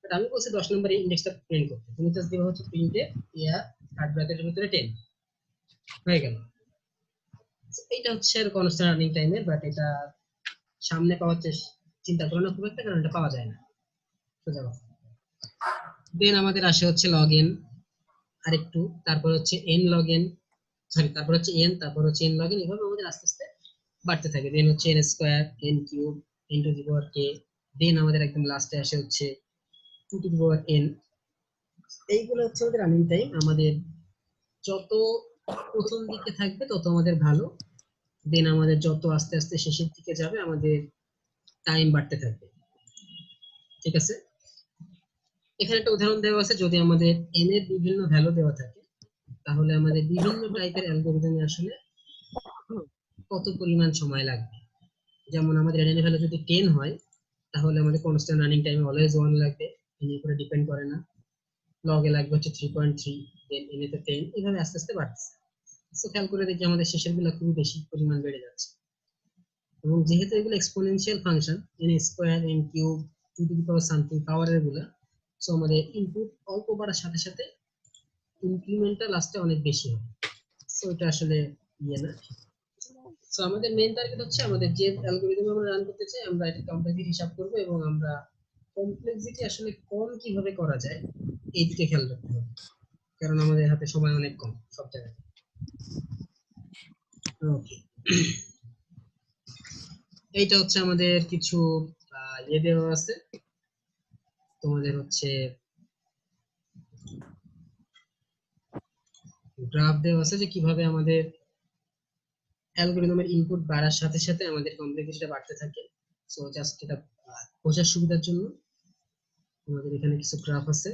বাট আমি বলছি 10 নম্বরে ইনডেক্সটা প্রিন্ট করতে, তুমি জাস্ট দিবা হচ্ছে প্রিন্টে ইয়া কাট ব্র্যাকেটের ভিতরে 10 হয়ে গেল। এইটা হচ্ছে কনস্ট্যান্ট রানিং টাইমের, বাট এটা সামনে পাওয়ার চিন্তা করো না খুব একটা, কারণ এটা পাওয়া যায় না, সোজা কথা। দেন আমাদের আসে হচ্ছে লগ এন আরেকটু, তারপর হচ্ছে এন লগ এন, সরি তারপর হচ্ছে এন, তারপর হচ্ছে এন লগ এন, এভাবে আমাদের আস্তে আস্তে বাড়তে থাকে। দেন হচ্ছে n square, n cube, n to the power k, then আমাদের একদম লাস্টে আসে হচ্ছে 2 টু দি পাওয়ার এন। এইগুলো হচ্ছে আমাদের রানিং টাইম। আমাদের যত প্রথম দিকে থাকবে তত আমাদের ভালো, দেন আমাদের যত আস্তে আস্তে শেষের দিকে যাবে আমাদের টাইম বাড়তে থাকবে, ঠিক আছে? এখানে একটা উদাহরণ দেওয়া আছে, যদি আমাদের n এর বিভিন্ন ভ্যালু দেওয়া থাকে তাহলে আমাদের বিভিন্ন টাইপের অ্যালগরিদমে আসলে কত পরিমাণ সময় লাগবে। যেমন আমাদের n এর ভ্যালু যদি 10 হয় তাহলে আমাদের কনস্ট্যান্ট রানিং টাইম অলওয়েজ 1 লাগবে, n এর উপরে ডিপেন্ড করে না। লগ এ লাগবে হচ্ছে 3.3, দেন n এ তো 10, এইভাবে আস্তে আস্তে বাড়ছে। সো খেয়াল করে দেখি আমাদের শেষের গুলো খুবই বেশি পরিমাণ বেড়ে যাচ্ছে, এবং যেহেতু এগুলো exponential function n square n cube two the power something পাওয়ারের গুলো, সো আমাদের ইনপুট অল্প বাড়ার সাথে সাথে ইনক্রিমেন্টটা লাস্টে অনেক বেশি হবে। সো এটা আসলে ইয়ে না। সো আমাদের মেইন টার্গেট হচ্ছে আমাদের যে অ্যালগরিদম আমরা রান করতে চাই আমরা এটা কমপ্লেক্সিটি হিসাব করব, এবং আমরা কমপ্লেক্সিটি আসলে কম কিভাবে করা যায় এই দিকে খেয়াল রাখতে হবে, কারণ আমাদের হাতে সময় অনেক কম সব জায়গায়। ওকে, এইটা হচ্ছে আমাদের কিছু ইয়ে দেওয়া আছে, তোমাদের হচ্ছে গ্রাফ দেওয়া আছে যে কিভাবে আমাদের অ্যালগরিদমের ইনপুট বাড়ার সাথে সাথে আমাদের কমপ্লেক্সিটিটা বাড়তে থাকে। সো জাস্ট এটা বোঝার সুবিধার জন্য আমাদের এখানে কিছু গ্রাফ আছে,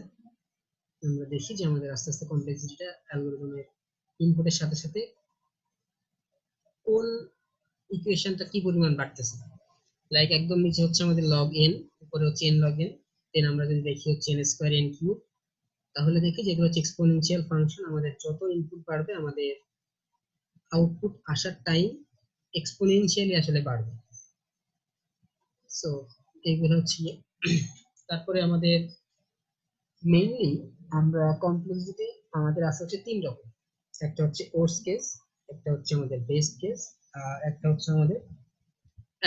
আমরা দেখি যে আমাদের আস্তে আস্তে কমপ্লেক্সিটিটা অ্যালগরিদমের ইনপুটের সাথে সাথে কোন ইকুয়েশনটা কি পরিমাণ বাড়তেছে। লাইক একদম নিচে হচ্ছে আমাদের log n, উপরে হচ্ছে n log n, দেন আমরা যদি দেখি হচ্ছে n স্কয়ার n কিউব, তাহলে দেখি যে এগুলো হচ্ছে এক্সপোনেনশিয়াল ফাংশন। আমাদের যত ইনপুট বাড়বে আমাদের আউটপুট আসার টাইম এক্সপোনেনশিয়ালি আসলে বাড়বে। সো এইগুলো হচ্ছে তারপরে আমাদের মেইনলি আমরা কমপ্লেক্সিটি আমাদের আছে হচ্ছে তিন রকম, একটা হচ্ছে ওর্স্ট কেস, একটা হচ্ছে আমাদের বেস্ট কেস, আর একটা হচ্ছে আমাদের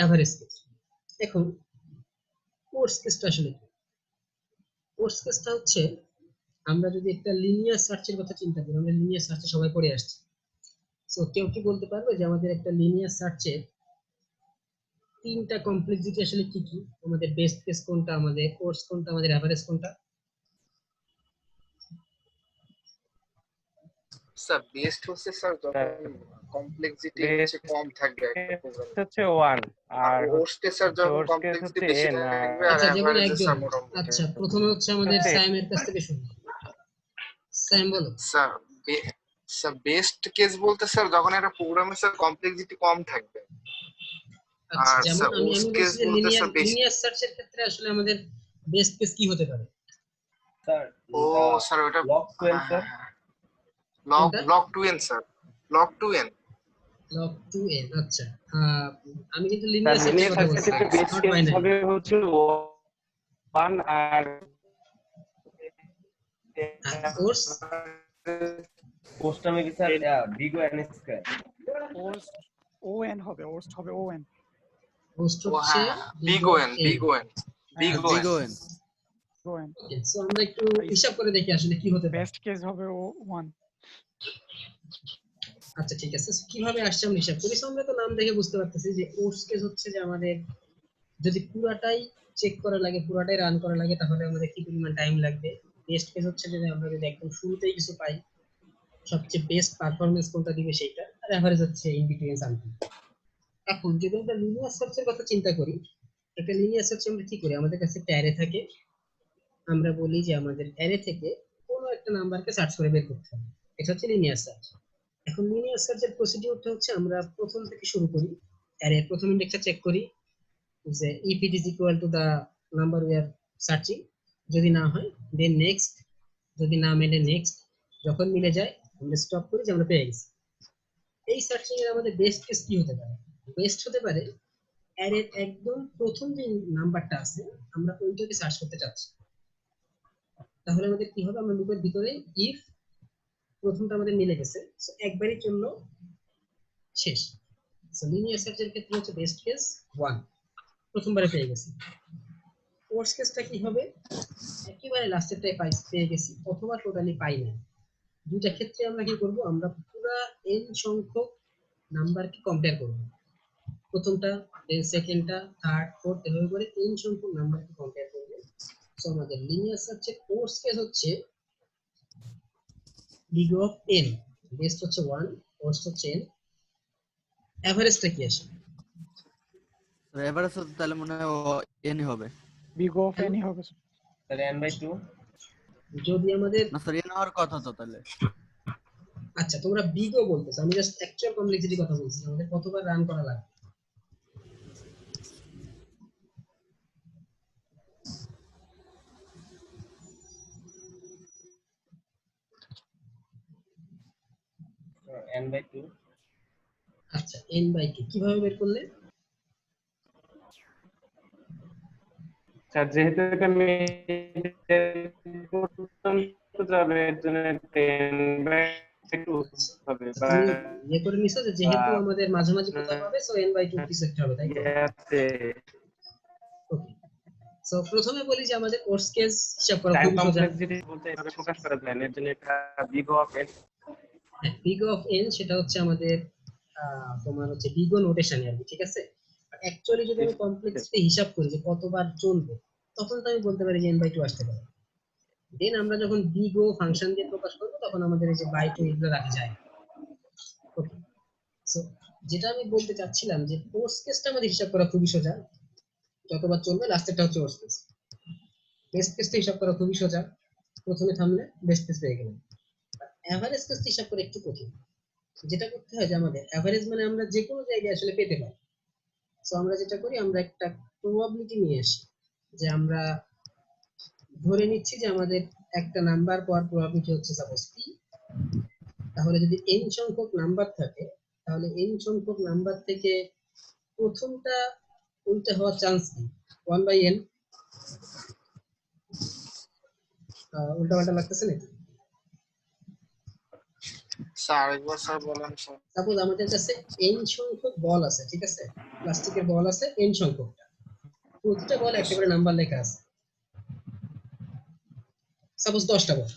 এভারেজ কেস। এখন ওর্স্ট কেসটা আসলে কি? ওর্স্ট কেসটা হচ্ছে আমরা যদি একটা লিনিয়ার সার্চের কথা চিন্তা করি, আমরা লিনিয়ার সার্চে সবাই পড়ে আসছি। সো কেউ কি বলতে পারবে যে আমাদের একটা লিনিয়ার সার্চের তিনটা কমপ্লেক্সিটি আসলে কি কি? আমাদের বেস্ট কেস কোনটা, আমাদের ওর্স্ট কোনটা, আমাদের এভারেজ কোনটা? স্যার বেস্ট হচ্ছে স্যার যখন কমপ্লেক্সিটি হচ্ছে কম থাকবে একটা প্রোগ্রামে, হচ্ছে 1 আর আর ওর্স্ট স্যার যখন worst case কমপ্লেক্সিটি হচ্ছে বেশি n, থাকবে আর আর আচ্ছা, যেমন এভারেজ একজন, স্যার মোটামুটি। আচ্ছা প্রথমে হচ্ছে আমাদের স্যামের কাছ থেকে শুনি। স্যাম বলো। স্যার স্যার বেস্ট কেস বলতে স্যার যখন একটা প্রোগ্রামে স্যার কমপ্লেক্সিটি কম থাকবে, আচ্ছা, আর যেমন স্যার আমি ওর্স্ট আমি কেস বলছি যে বলতে লিনিয়ার স্যার বেশি। লিনিয়ার সার্চের ক্ষেত্রে আসলে আমাদের বেস্ট কেস কি হতে পারে? ও স্যার ওটা লগ 12 স্যার লগ কোনটা? Log 2n sir, log 2n। log 2n, আচ্ছা। আমি কিন্তু তার লিনিয়ার সার্চের লিনিয়ার কথা সার্চের বলছি, ক্ষেত্রে বেস্ট নট কেস বাইনারি। হবে হচ্ছে 1 আর কোর্স পোস্ট আমি কি sir big O n square worst O n হবে, ওস্ট হবে ও এন। হোস্ট ও হচ্ছে হ্যাঁ, big O n big O n big O n. O n. So আমরা একটু হিসাব করে দেখি আসলে কি হতে পারে। বেস্ট কেস হবে ও 1। আচ্ছা ঠিক আছে, So, কিভাবে আসছে আমরা হিসাব করি? So, আমরা তো নাম দেখে বুঝতে পারতেছি যে কোর্স কেস হচ্ছে যে আমাদের যদি পুরাটাই চেক করা লাগে, পুরাটাই রান করা লাগে, তাহলে আমাদের কি পরিমাণ টাইম লাগবে। বেস্ট কেস হচ্ছে যদি আমরা যদি একদম শুরুতেই কিছু পাই, সবচেয়ে বেস্ট পারফরম্যান্স কোনটা দিবে সেইটা, আর এভারেজ হচ্ছে ইন বিটুইন সামথিং। এখন যদি আমরা লিনিয়ার সার্চের কথা চিন্তা করি, একটা লিনিয়ার সার্চে আমরা কি করি, আমাদের কাছে একটা অ্যারে থাকে, আমরা বলি যে আমাদের অ্যারে থেকে কোনো একটা নাম্বারকে সার্চ করে বের করতে হবে, এটা হচ্ছে লিনিয়ার সার্চ। এখন লিনিয়ার সার্চের প্রসিডিউরটা হচ্ছে আমরা প্রথম থেকে শুরু করি, অ্যারে প্রথম ইন্ডেক্সটা চেক করি যে if it is equal to the number we are searching, যদি না হয় দেন নেক্সট, যদি না মেলে নেক্সট, যখন মিলে যায় আমরা স্টপ করি যে আমরা পেয়ে গেছি। এই সার্চিং এর আমাদের বেস্ট কেস কি হতে পারে? বেস্ট হতে পারে অ্যারের একদম প্রথম যে নাম্বারটা আছে আমরা ওইটাকে সার্চ করতে চাচ্ছি, তাহলে আমাদের কি হবে, আমরা লুপের ভিতরে ইফ প্রথমটা আমাদের মিলে গেছে, সো একবারই জন্য শেষ। সো লিনিয়ার সার্চের ক্ষেত্রে হচ্ছে বেস্ট কেস 1, প্রথমবারে পেয়ে গেছি। ওয়ার্স্ট কেসটা কি হবে, একেবারে লাস্টেরটাই পেয়ে গেছি অথবা টোটালি পাই না। দুইটা ক্ষেত্রে আমরা কি করব, আমরা পুরো n সংখ্যক নাম্বারকে কম্পেয়ার করব, প্রথমটা দেন সেকেন্ডটা থার্ড ফোর্থ এভাবে করে n সংখ্যক নাম্বারকে কম্পেয়ার করব। সো আমাদের লিনিয়ার সার্চের ওয়ার্স্ট কেস হচ্ছে big of n, বেস্ট হচ্ছে 1, ওয়ার্স্ট হচ্ছে n, এভারেজটা কি আসে? স্যার এভারেজ তো তাহলে মনে হয় এনই হবে। বিগ অফ এনই হবে। তাহলে n/2 যদি আমাদের, না স্যার এন হওয়ার কথা তো তাহলে। আচ্ছা তোমরা বিগও বলতেছো, আমি জাস্ট অ্যাকচুয়াল কমপ্লেক্সিটি কথা বলছি, আমাদের কতবার রান করা লাগবে। n/2 আচ্ছা n/2 কিভাবে বের করলে? স্যার যেহেতু এটা পর্যন্ত যাবে এর জন্য 10/2 হবে বা তুমি ইয়ে করে নিছো যে যেহেতু আমাদের মাঝামাঝি কোথাও হবে সো n/2 কিছু একটা হবে, তাই তো? ইয়াতে ওকে, সো প্রথমে বলি যে আমাদের কোর্স কেস হিসাব করা টাইম খুব সোজা। কমপ্লেক্সিটি বলতে এভাবে প্রকাশ করা যায় না, এর জন্য একটা big of n big of n সেটা হচ্ছে আমাদের তোমার হচ্ছে বিগ ও নোটেশন আর কি, ঠিক আছে? অ্যাকচুয়ালি যদি আমি কমপ্লেক্সিটি হিসাব করি যে কতবার চলবে, তখন তো আমি বলতে পারি যে n/2 আসতে পারে। দেন আমরা যখন বিগ ও ফাংশন দিয়ে প্রকাশ করব তখন আমাদের এই যে বাই টু এগুলো রাখা যায়। ওকে, সো যেটা আমি বলতে চাচ্ছিলাম যে কোর্স কেসটা আমাদের হিসাব করা খুবই সোজা, যতবার চলবে লাস্টেরটা হচ্ছে কোর্স কেস। বেস্ট কেসটা হিসাব করা খুবই সোজা, প্রথমে থামলে বেস্ট কেস পেয়ে গেলাম। এভারেজ কেসটা হিসাব করা একটু কঠিন। যেটা করতে হয় যে আমাদের এভারেজ মানে আমরা যে কোনো জায়গায় আসলে পেতে পারি। সো আমরা যেটা করি, আমরা একটা প্রবাবিলিটি নিয়ে আসি যে আমরা ধরে নিচ্ছি যে আমাদের একটা নাম্বার পাওয়ার প্রবাবিলিটি হচ্ছে সাপোজ p, তাহলে যদি n সংখ্যক নাম্বার থাকে তাহলে n সংখ্যক নাম্বার থেকে প্রথমটা উল্টা হওয়ার চান্স কি? 1/n। উল্টা পাল্টা লাগতেছে নাকি? স্যার একবার স্যার বলেন স্যার। সাপোজ আমাদের কাছে n সংখ্যক বল আছে, ঠিক আছে? প্লাস্টিকের বল আছে n সংখ্যকটা, প্রতিটা বলে একটা করে নাম্বার লেখা আছে। সাপোজ 10টা বল,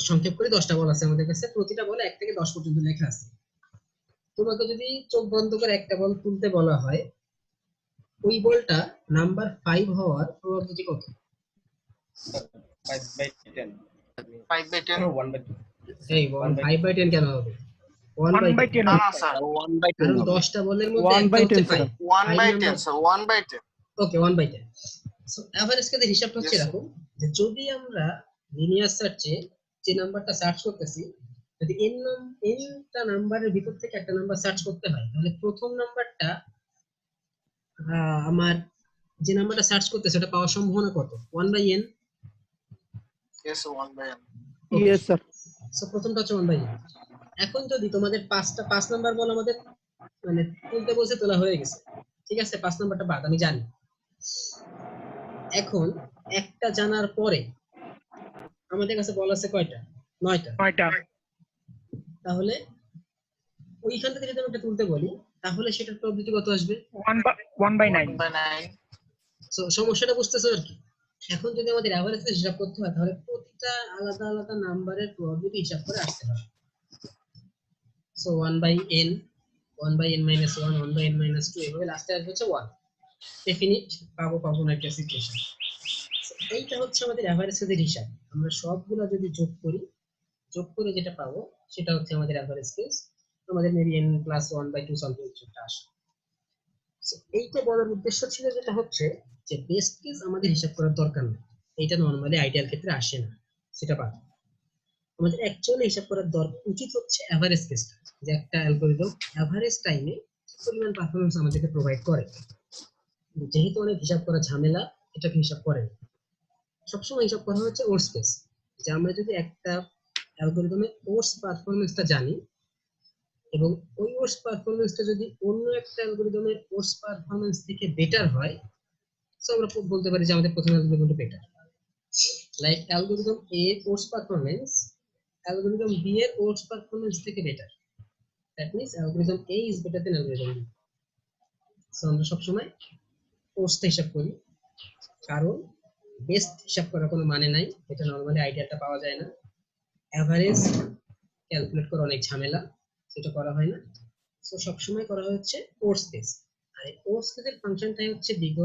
সংক্ষেপ করে 10টা বল আছে আমাদের কাছে, প্রতিটা বলে 1 থেকে 10 পর্যন্ত লেখা আছে। তোমাকে যদি চোখ বন্ধ করে একটা বল তুলতে বলা হয়, ওই বলটা নাম্বার 5 হওয়ার প্রবাবিলিটি কত? 5/10 5/10 1/2 এই 5/10 কেন হবে? 1/10 না না স্যার 1/10 কারণ হবে। 10টা বলের মধ্যে 1/10 একটা হচ্ছে স্যার। 5 1/10 স্যার 1/10 ওকে 1/10। সো এভারেজ কেসের হিসাবটা হচ্ছে Yes, sir. এরকম যে যদি আমরা লিনিয়ার সার্চে যে নাম্বারটা সার্চ করতেছি, যদি টা নাম্বারের ভিতর থেকে একটা নাম্বার সার্চ করতে হয়, তাহলে প্রথম নাম্বারটা আমার যে নাম্বারটা সার্চ করতেছে ওটা পাওয়ার সম্ভাবনা কত? 1/n। yes 1/n yes sir. So প্রথমটা হচ্ছে 1/n। এখন যদি তোমাদের 5 নাম্বার বল আমাদের মানে তুলতে বলছে, তোলা হয়ে গেছে, ঠিক আছে? 5 নাম্বারটা বাদ আমি জানি। এখন একটা জানার পরে আমাদের কাছে বল আছে কয়টা? 9টা। তাহলে ওইখান থেকে যদি আমি একটা তুলতে বলি, তাহলে সেটার প্রবাবিলিটি কত আসবে? 1/9 1/9 সো সমস্যাটা বুঝতেছো আর কি? এখন যদি আমাদের এভারেজ হিসাব করতে হয় তাহলে প্রতিটা আলাদা আলাদা নাম্বারের প্রবাবিলিটি হিসাব করে আসতে হবে। সো 1/n 1/n-1 1/n-2 এভাবে লাস্টে আসবে হচ্ছে 1। ডেফিনিট পাবো না একটা সিচুয়েশন। এইটা হচ্ছে আমাদের এভারেজ কেসের হিসাব। আমরা সবগুলা যদি যোগ করে যেটা পাবো সেটা হচ্ছে আমাদের এভারেজ কেস। আমাদের মেবি n+1/2 সামথিং কিছুটা আসে। এইটা বলার উদ্দেশ্য ছিল যেটা হচ্ছে যে বেস্ট কেস আমাদের হিসাব করার দরকার নেই, এটা নরমালি আইডিয়াল ক্ষেত্রে আসে না, সেটা বাদ। আমাদের অ্যাকচুয়ালি হিসাব করার উচিত হচ্ছে এভারেজ কেসটা, যে একটা অ্যালগরিদম এভারেজ টাইমে কি পরিমাণ পারফরম্যান্স আমাদেরকে প্রোভাইড করে। যেহেতু অনেক হিসাব করা ঝামেলা, এটাকে হিসাব করে না। সবসময় হিসাব করা হচ্ছে ওর্স কেস, যে আমরা যদি একটা অ্যালগরিদমের ওর্স পারফরম্যান্সটা জানি এবং ওই ওর্স পারফরম্যান্সটা যদি অন্য একটা অ্যালগরিদমের ওর্স পারফরম্যান্স থেকে বেটার হয়, সো আমরা বলতে পারি যে আমাদের প্রথম অ্যালগরিদমটা বেটার। লাইক অ্যালগরিদম এ এর ওর্স পারফরম্যান্স অ্যালগরিদম বি এর ওর্স পারফরম্যান্স থেকে better, that means algorithm A is better than algorithm B. So আমরা সবসময় ওর্সটা হিসাব করি, কারণ বেস্ট হিসাব করার কোনো মানে নাই, এটা নরমালি আইডিয়াটা পাওয়া যায় না। এভারেজ ক্যালকুলেট করা অনেক ঝামেলা, সেটা করা হয় না। সো সবসময় করা হচ্ছে কোর্স কেস। আর এই কোর্স কেসের ফাংশনটাই হচ্ছে বিগ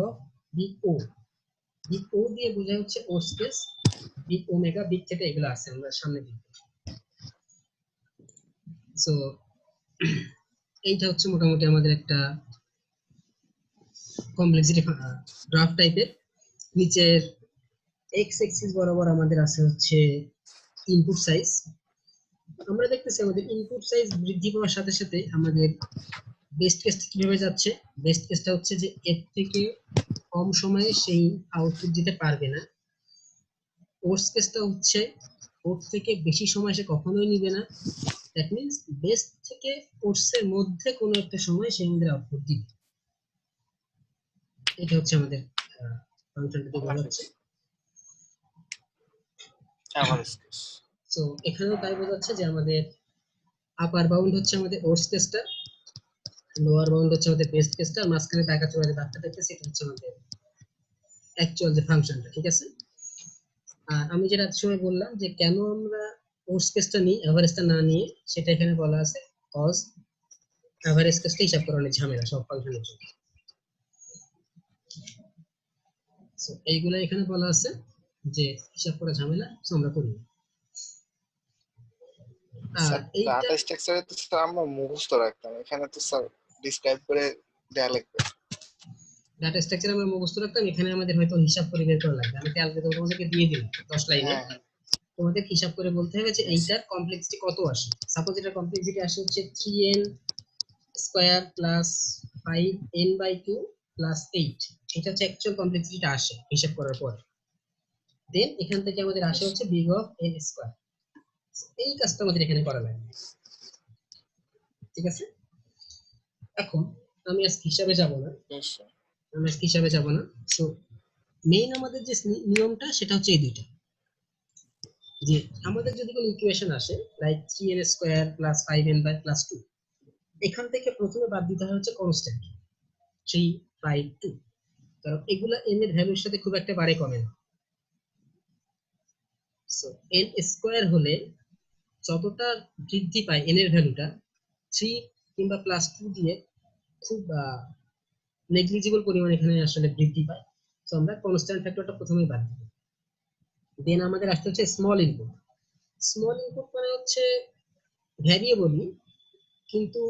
ও দিয়ে বোঝায় হচ্ছে course case, big omega, big থেকে এগুলো আছে আমরা সামনে দেখব। সো এইটা হচ্ছে মোটামুটি আমাদের একটা কমপ্লেক্সিটি গ্রাফ টাইপের। নিচের এক্স এক্সিস বরাবর আমাদের আছে হচ্ছে ইনপুট সাইজ। আমরা দেখতেছি আমাদের ইনপুট সাইজ বৃদ্ধি পাওয়ার সাথে সাথে আমাদের বেস্ট কেস কিভাবে যাচ্ছে। বেস্ট কেসটা হচ্ছে যে এর থেকে কম সময়ে সেই আউটপুট দিতে পারবে না। ওর্স্ট কেসটা হচ্ছে কোর্স থেকে বেশি সময় সে কখনোই নিবে না। দ্যাট মিন্স বেস্ট থেকে কোর্সের মধ্যে কোনো একটা সময় সে আমাদের আউটপুট দিবে। এটা হচ্ছে আমাদের ফাংশনটাকে বলা হচ্ছে অ্যাভারেজ কেস। সো এখানেও তাই বোঝাচ্ছে যে আমাদের আপার বাউন্ড হচ্ছে আমাদের ওর্স কেসটা, লোয়ার বাউন্ড হচ্ছে আমাদের বেস্ট কেসটা, আর মাঝখানে টাকা চলে যে বাচ্চা দেখতেছি এটা হচ্ছে আমাদের অ্যাকচুয়াল যে ফাংশনটা। ঠিক আছে, আর আমি যেটা সময় বললাম যে কেন আমরা ওর্স কেসটা নিই এভারেজটা না নিয়ে, সেটা এখানে বলা আছে কজ এভারেজ কেসটা হিসাব করা অনেক ঝামেলা সব ফাংশনের জন্য। সো এইগুলা এখানে বলা আছে যে হিসাব করা ঝামেলা, সো আমরা করি না। আর এইটা ডাটা স্ট্রাকচারে তো স্যার আমরা মুখস্থ রাখতাম, এখানে তো স্যার ডিসক্রাইব করে দেয়া লাগবে। ডাটা স্ট্রাকচার আমরা মুখস্থ রাখতাম, এখানে আমাদের হয়তো হিসাব করে বের করা লাগবে। আমি অ্যালগরিদম তোমাদেরকে দিয়ে দিলাম 10 লাইনে, তোমাদের হিসাব করে বলতে হবে যে এইটার কমপ্লেক্সিটি কত আসে। সাপোজ এটার কমপ্লেক্সিটি আসে হচ্ছে 3n square plus 5n/2 plus 8, এটা হচ্ছে অ্যাকচুয়াল কমপ্লেক্সিটিটা আসে হিসাব করার পর। দেন এখান থেকে আমাদের আসে হচ্ছে বিগ অফ n স্কয়ার। এই কাজটা আমাদের এখানে করা লাগবে। ঠিক আছে, এখন আমি আজকে হিসাবে যাব না, সো মেইন আমাদের যে নিয়মটা সেটা হচ্ছে এই দুইটা, যে আমাদের যদি কোনো ইকুয়েশন আসে like 3n square plus 5n by plus 2, এখান থেকে প্রথমে বাদ দিতে হয় হচ্ছে কনস্ট্যান্ট 3, 5, 2, কারণ এগুলা n এর ভ্যালুর সাথে খুব একটা বাড়ে কমে না। সো n স্কয়ার হলে যতটা বৃদ্ধি পায় n এর ভ্যালুটা 3 কিংবা প্লাস 2 দিয়ে খুব নেগলিজিবল পরিমাণ এখানে আসলে বৃদ্ধি পায়। সো আমরা কনস্ট্যান্ট ফ্যাক্টরটা প্রথমেই বাদ দিই। দেন আমাদের আসতে হচ্ছে স্মল ইনপুট। স্মল ইনপুট মানে হচ্ছে ভ্যারিয়েবলই, কিন্তু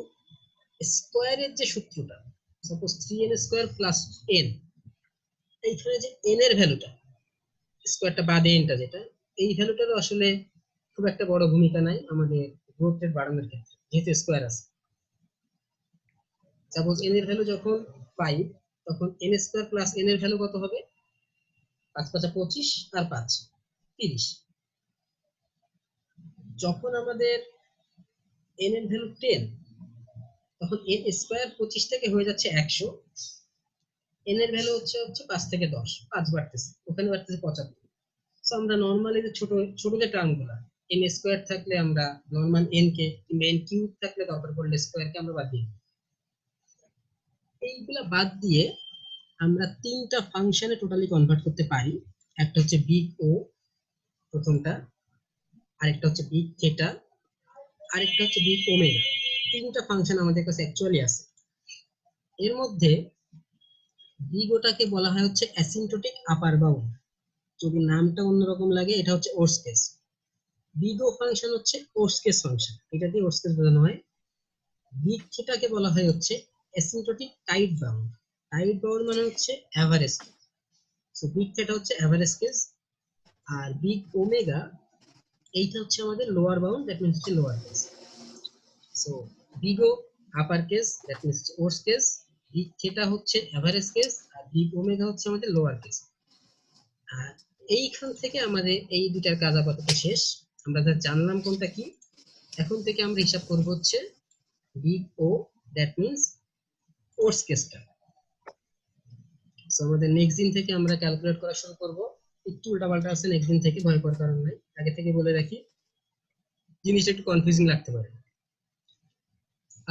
স্কয়ারের যে সূত্রটা, suppose 3n square plus n, এইখানে যে n এর ভ্যালুটা স্কয়ারটা বাদে nটা যেটা, এই ভ্যালুটারও আসলে খুব একটা বড় ভূমিকা নাই আমাদের গ্রোথ রেট বাড়ানোর ক্ষেত্রে, যেহেতু স্কয়ার আছে। সাপোজ n এর ভ্যালু যখন 5, তখন n স্কয়ার প্লাস n এর ভ্যালু কত হবে? 5 5 25 আর 5 30। যখন আমাদের n এর ভ্যালু 10, তখন n স্কয়ার 25 থেকে হয়ে যাচ্ছে 100, n এর ভ্যালু হচ্ছে 5 থেকে 10, 5 বাড়তেছে, ওখানে বাড়তেছে 75। সো আমরা নরমালি যে ছোট ছোট যে টার্মগুলো n স্কয়ার থাকলে আমরা নরমাল n কে, কিংবা n কিউব থাকলে দরকার পড়লে স্কয়ার কে আমরা বাদ দিই। এইগুলা বাদ দিয়ে আমরা তিনটা ফাংশনে টোটালি কনভার্ট করতে পারি। একটা হচ্ছে বিগ ও প্রথমটা, আরেকটা হচ্ছে বিগ থিটা, আরেকটা হচ্ছে বিগ ওমেগা। তিনটা ফাংশন আমাদের কাছে অ্যাকচুয়ালি আছে। এর মধ্যে বিগ ওটাকে বলা হয় হচ্ছে অ্যাসিম্পটোটিক আপার বাউন্ড, যদি নামটা অন্যরকম লাগে এটা হচ্ছে ওর্স কেস। বিগ ও ফাংশন হচ্ছে ওর্স কেস ফাংশন, এটা দিয়ে ওর্স কেস বোঝানো হয়। বিগ থিটাকে বলা হয় হচ্ছে asymptotic tight bound. Tight bound মানে হচ্ছে এভারেজ। সো বিগ থিটা হচ্ছে এভারেজ কেস, আর বিগ ওমেগা এইটা হচ্ছে আমাদের লোয়ার বাউন্ড, দ্যাট মিন্স হচ্ছে lower case. So big O upper case, that means worse case, big theta হচ্ছে এভারেজ কেস, আর বিগ ওমেগা হচ্ছে আমাদের লোয়ার কেস। আর এইখান থেকে আমাদের এই দুটার কাজ আপাতত শেষ। আমরা যা জানলাম কোনটা কি, এখন থেকে আমরা হিসাব করব হচ্ছে বিগ ও, দ্যাট মিন্স ওর্স কেসটা। সো আমাদের নেক্সট দিন থেকে আমরা ক্যালকুলেট করা শুরু করব। একটু উল্টাপাল্টা আছে নেক্সট দিন থেকে, ভয় করার কারণ নাই, আগে থেকে বলে রাখি, জিনিসটা একটু কনফিউজিং লাগতে পারে।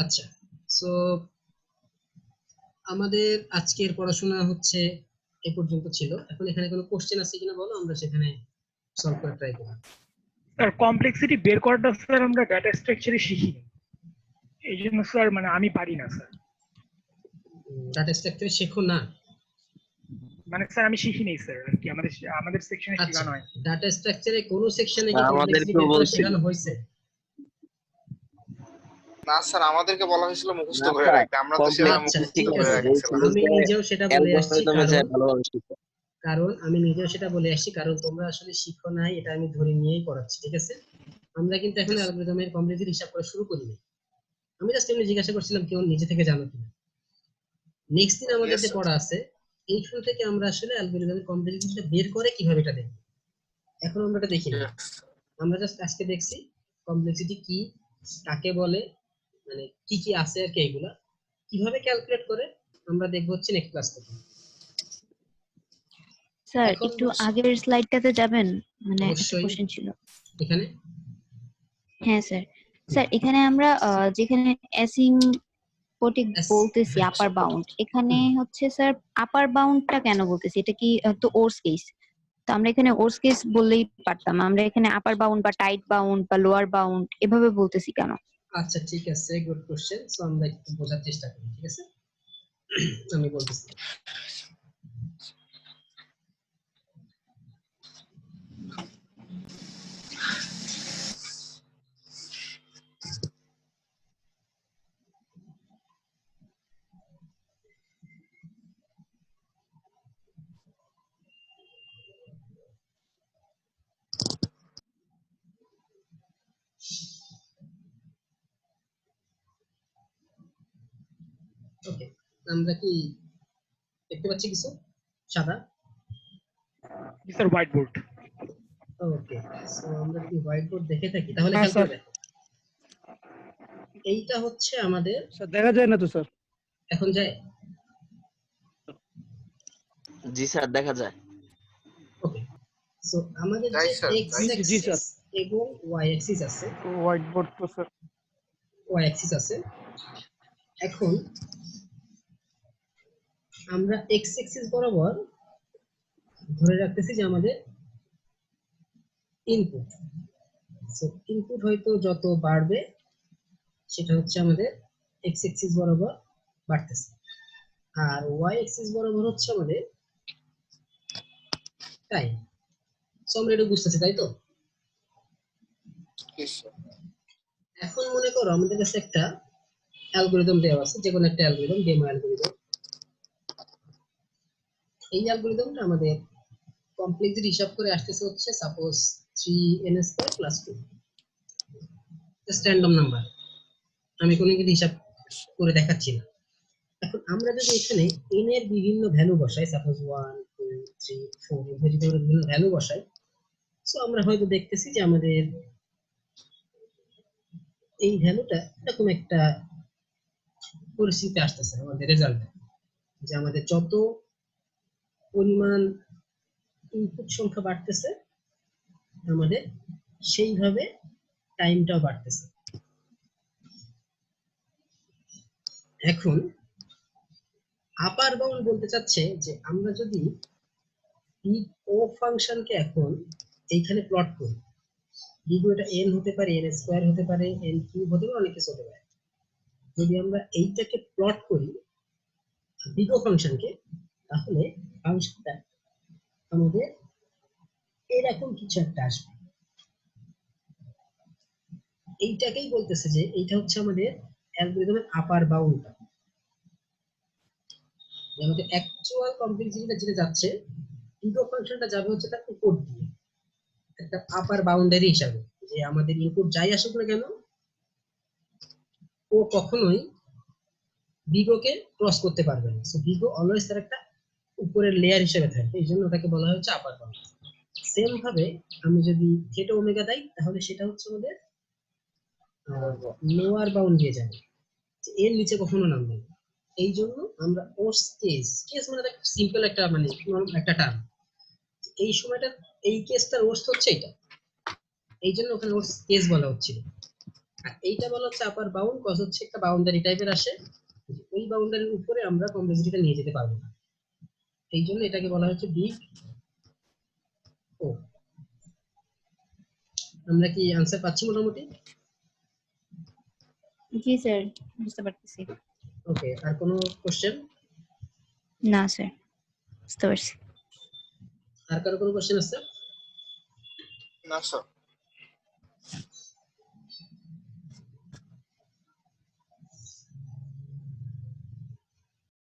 আচ্ছা, সো আমাদের আজকের পড়াশোনা হচ্ছে এই পর্যন্ত ছিল। এখন এখানে কোনো কোশ্চেন আছে কিনা বলো, আমরা সেখানে সলভ করার ট্রাই করি। স্যার কমপ্লেক্সিটি বের করাটা স্যার আমরা ডাটা স্ট্রাকচারে শিখিনি, এই জন্য স্যার মানে আমি পারি না স্যার। ডাটা স্ট্রাকচার শেখো না? মানে স্যার আমি শিখিনি স্যার, আর কি আমাদের সেকশনে আচ্ছা, শেখানো হয়। ডাটা স্ট্রাকচারে কোন সেকশনে কি আমাদেরকেও কমপ্লেক্সিটি বের করা বলছিল। শেখানো হয়েছে? না স্যার, আমাদেরকে বলা হয়েছিল মুখস্থ না করে স্যার, রাখতে, আমরা তো সেটা আচ্ছা মুখস্থ ঠিক করে আছে, রাখছিলাম। আমি নিজেও সেটা বলে আসছি, ভালোভাবে শিখো। কারণ তোমরা আসলে শিখো নাই, এটা আমি ধরে নিয়েই পড়াচ্ছি। ঠিক আছে, আমরা কিন্তু এখন অ্যালগরিদমের কমপ্লেক্সিটি হিসাব করা শুরু করিনি। আমি জাস্ট এমনি জিজ্ঞাসা করছিলাম কেউ নিজে থেকে জানো কিনা। নেক্সট দিন আমাদের যে পড়া আছে, এইখান থেকে আমরা আসলে অ্যালগরিদমের কমপ্লেক্সিটিটা বের করে কিভাবে এটা দেখব, এখন আমরা এটা দেখি না। আমরা জাস্ট আজকে দেখছি কমপ্লেক্সিটি কি, কাকে বলে, মানে কি কি আছে আর কি, এগুলা কিভাবে ক্যালকুলেট করে আমরা দেখব হচ্ছে নেক্সট ক্লাস থেকে। স্যার এখন একটু আগের স্লাইডটাতে যাবেন, মানে একটা অবশ্যই। কোশ্চেন ছিল। এখানে হ্যাঁ স্যার। স্যার এখানে আমরা যেখানে অ্যাসিম্পটিক বলতেছি হ্যাঁ, আপার বাউন্ড, এখানে হচ্ছে স্যার আপার বাউন্ডটা কেন বলতেছি? এটা কি তো ওর্স কেস, তো আমরা এখানে ওর্স কেস বললেই পারতাম, আমরা এখানে আপার বাউন্ড বা টাইট বাউন্ড বা লোয়ার বাউন্ড এভাবে বলতেছি কেন? আচ্ছা ঠিক আছে, গুড কোশ্চেন। সো আমরা একটু বোঝার চেষ্টা করি, ঠিক আছে? আমি বলতেছি। ওকে, আমরা কি দেখতে পাচ্ছি কিছু সাদা? Sir white board. Okay, so আমরা যদি হোয়াইট বোর্ড দেখে থাকি তাহলে হ্যাঁ, খেয়াল করে স্যার। দেখো, এইটা হচ্ছে আমাদের, স্যার দেখা যায় না তো স্যার। এখন যায়? জি স্যার দেখা যায়। ওকে, সো আমাদের যাই যে স্যার, এক্স যাই। জি স্যার। অ্যাক্সিস এবং ওয়াই অ্যাক্সিস আছে, হোয়াইট বোর্ড তো স্যার। ওয়াই অ্যাক্সিস আছে। এখন আমরা এক্স অ্যাক্সিস বরাবর ধরে রাখতেছি যে আমাদের ইনপুট, সো ইনপুট হয়তো যত বাড়বে সেটা হচ্ছে আমাদের এক্স অ্যাক্সিস বরাবর বাড়তেছে, আর ওয়াই অ্যাক্সিস বরাবর হচ্ছে আমাদের টাইম। সো আমরা এটা বুঝতেছি, তাই তো? Yes, sir. এখন মনে করো আমাদের কাছে একটা অ্যালগরিদম দেওয়া আছে, যে কোনো একটা অ্যালগরিদম, ডেমো অ্যালগরিদম। এই অ্যালগরিদমটা আমাদের কমপ্লেক্সিটি হিসাব করে আসতেছে হচ্ছে suppose 3n² + 2, just random number, আমি কোনো কিছু হিসাব করে দেখাচ্ছি না। এখন আমরা যদি এখানে n এর বিভিন্ন ভ্যালু বসাই, সাপোজ 1 2 3 4 এভাবে যদি আমরা বিভিন্ন ভ্যালু বসাই, সো আমরা হয়তো দেখতেছি যে আমাদের এই ভ্যালুটা এরকম একটা পরিস্থিতি আসতেছে আমাদের রেজাল্টে, যে আমাদের যত পরিমাণ ইনপুট সংখ্যা বাড়তেছে আমাদের সেইভাবে টাইমটাও বাড়তেছে। এখন আপার বাউন্ড বলতে চাচ্ছে যে আমরা যদি বিগ ও ফাংশনকে এখন এইখানে প্লট করি, বিগ ওটা n হতে পারে, n² হতে পারে, n³ হতে পারে, অনেক কিছু হতে পারে। যদি আমরা এইটাকে প্লট করি বিগ ও ফাংশনকে, তাহলে ফাংশনটা আমাদের এরকম কিছু একটা আসবে। এইটাকেই বলতেছে যে এইটা হচ্ছে আমাদের অ্যালগরিদমের আপার বাউন্ডটা, আমাদের অ্যাকচুয়াল কমপ্লেক্সিটিটা যেটা যাচ্ছে, বিগ ও ফাংশনটা যাবে হচ্ছে তার উপর দিয়ে একটা আপার বাউন্ডারি হিসাবে, যে আমাদের ইনপুট যাই আসুক না কেন ও কখনোই বিগোকে ক্রস করতে পারবে না। সো বিগো অলওয়েজ তার একটা উপরের লেয়ার হিসেবে থাকবে, এই জন্য ওটাকে বলা হচ্ছে আপার বাউন্ড। সেম ভাবে আমি যদি থিটা ওমেগা দেই তাহলে সেটা হচ্ছে আমাদের লোয়ার বাউন্ড দিয়ে যাবে, এর নিচে কখনো নামবে না। এই জন্য আমরা ওর্স কেস, কেস মানে সিম্পল একটা মানে একটা টার্ম, এই সময়টা এই কেসটার ওর্স হচ্ছে এটা, এই জন্য ওখানে ওর্স কেস বলা হচ্ছিল। আর এইটা বলা হচ্ছে আপার বাউন্ড, কজ হচ্ছে একটা বাউন্ডারি টাইপের আসে, ওই বাউন্ডারির উপরে আমরা কমপ্লেক্সিটিটা নিয়ে যেতে পারবো না, এই জন্য এটাকে বলা হচ্ছে বিগ ও। আমরা কি আনসার পাচ্ছি মোটামুটি? জি স্যার, বুঝতে পারতেছি। ওকে, আর কোনো কোশ্চেন? না স্যার, বুঝতে পারছি। আর কারো কোনো কোশ্চেন আছে? না স্যার।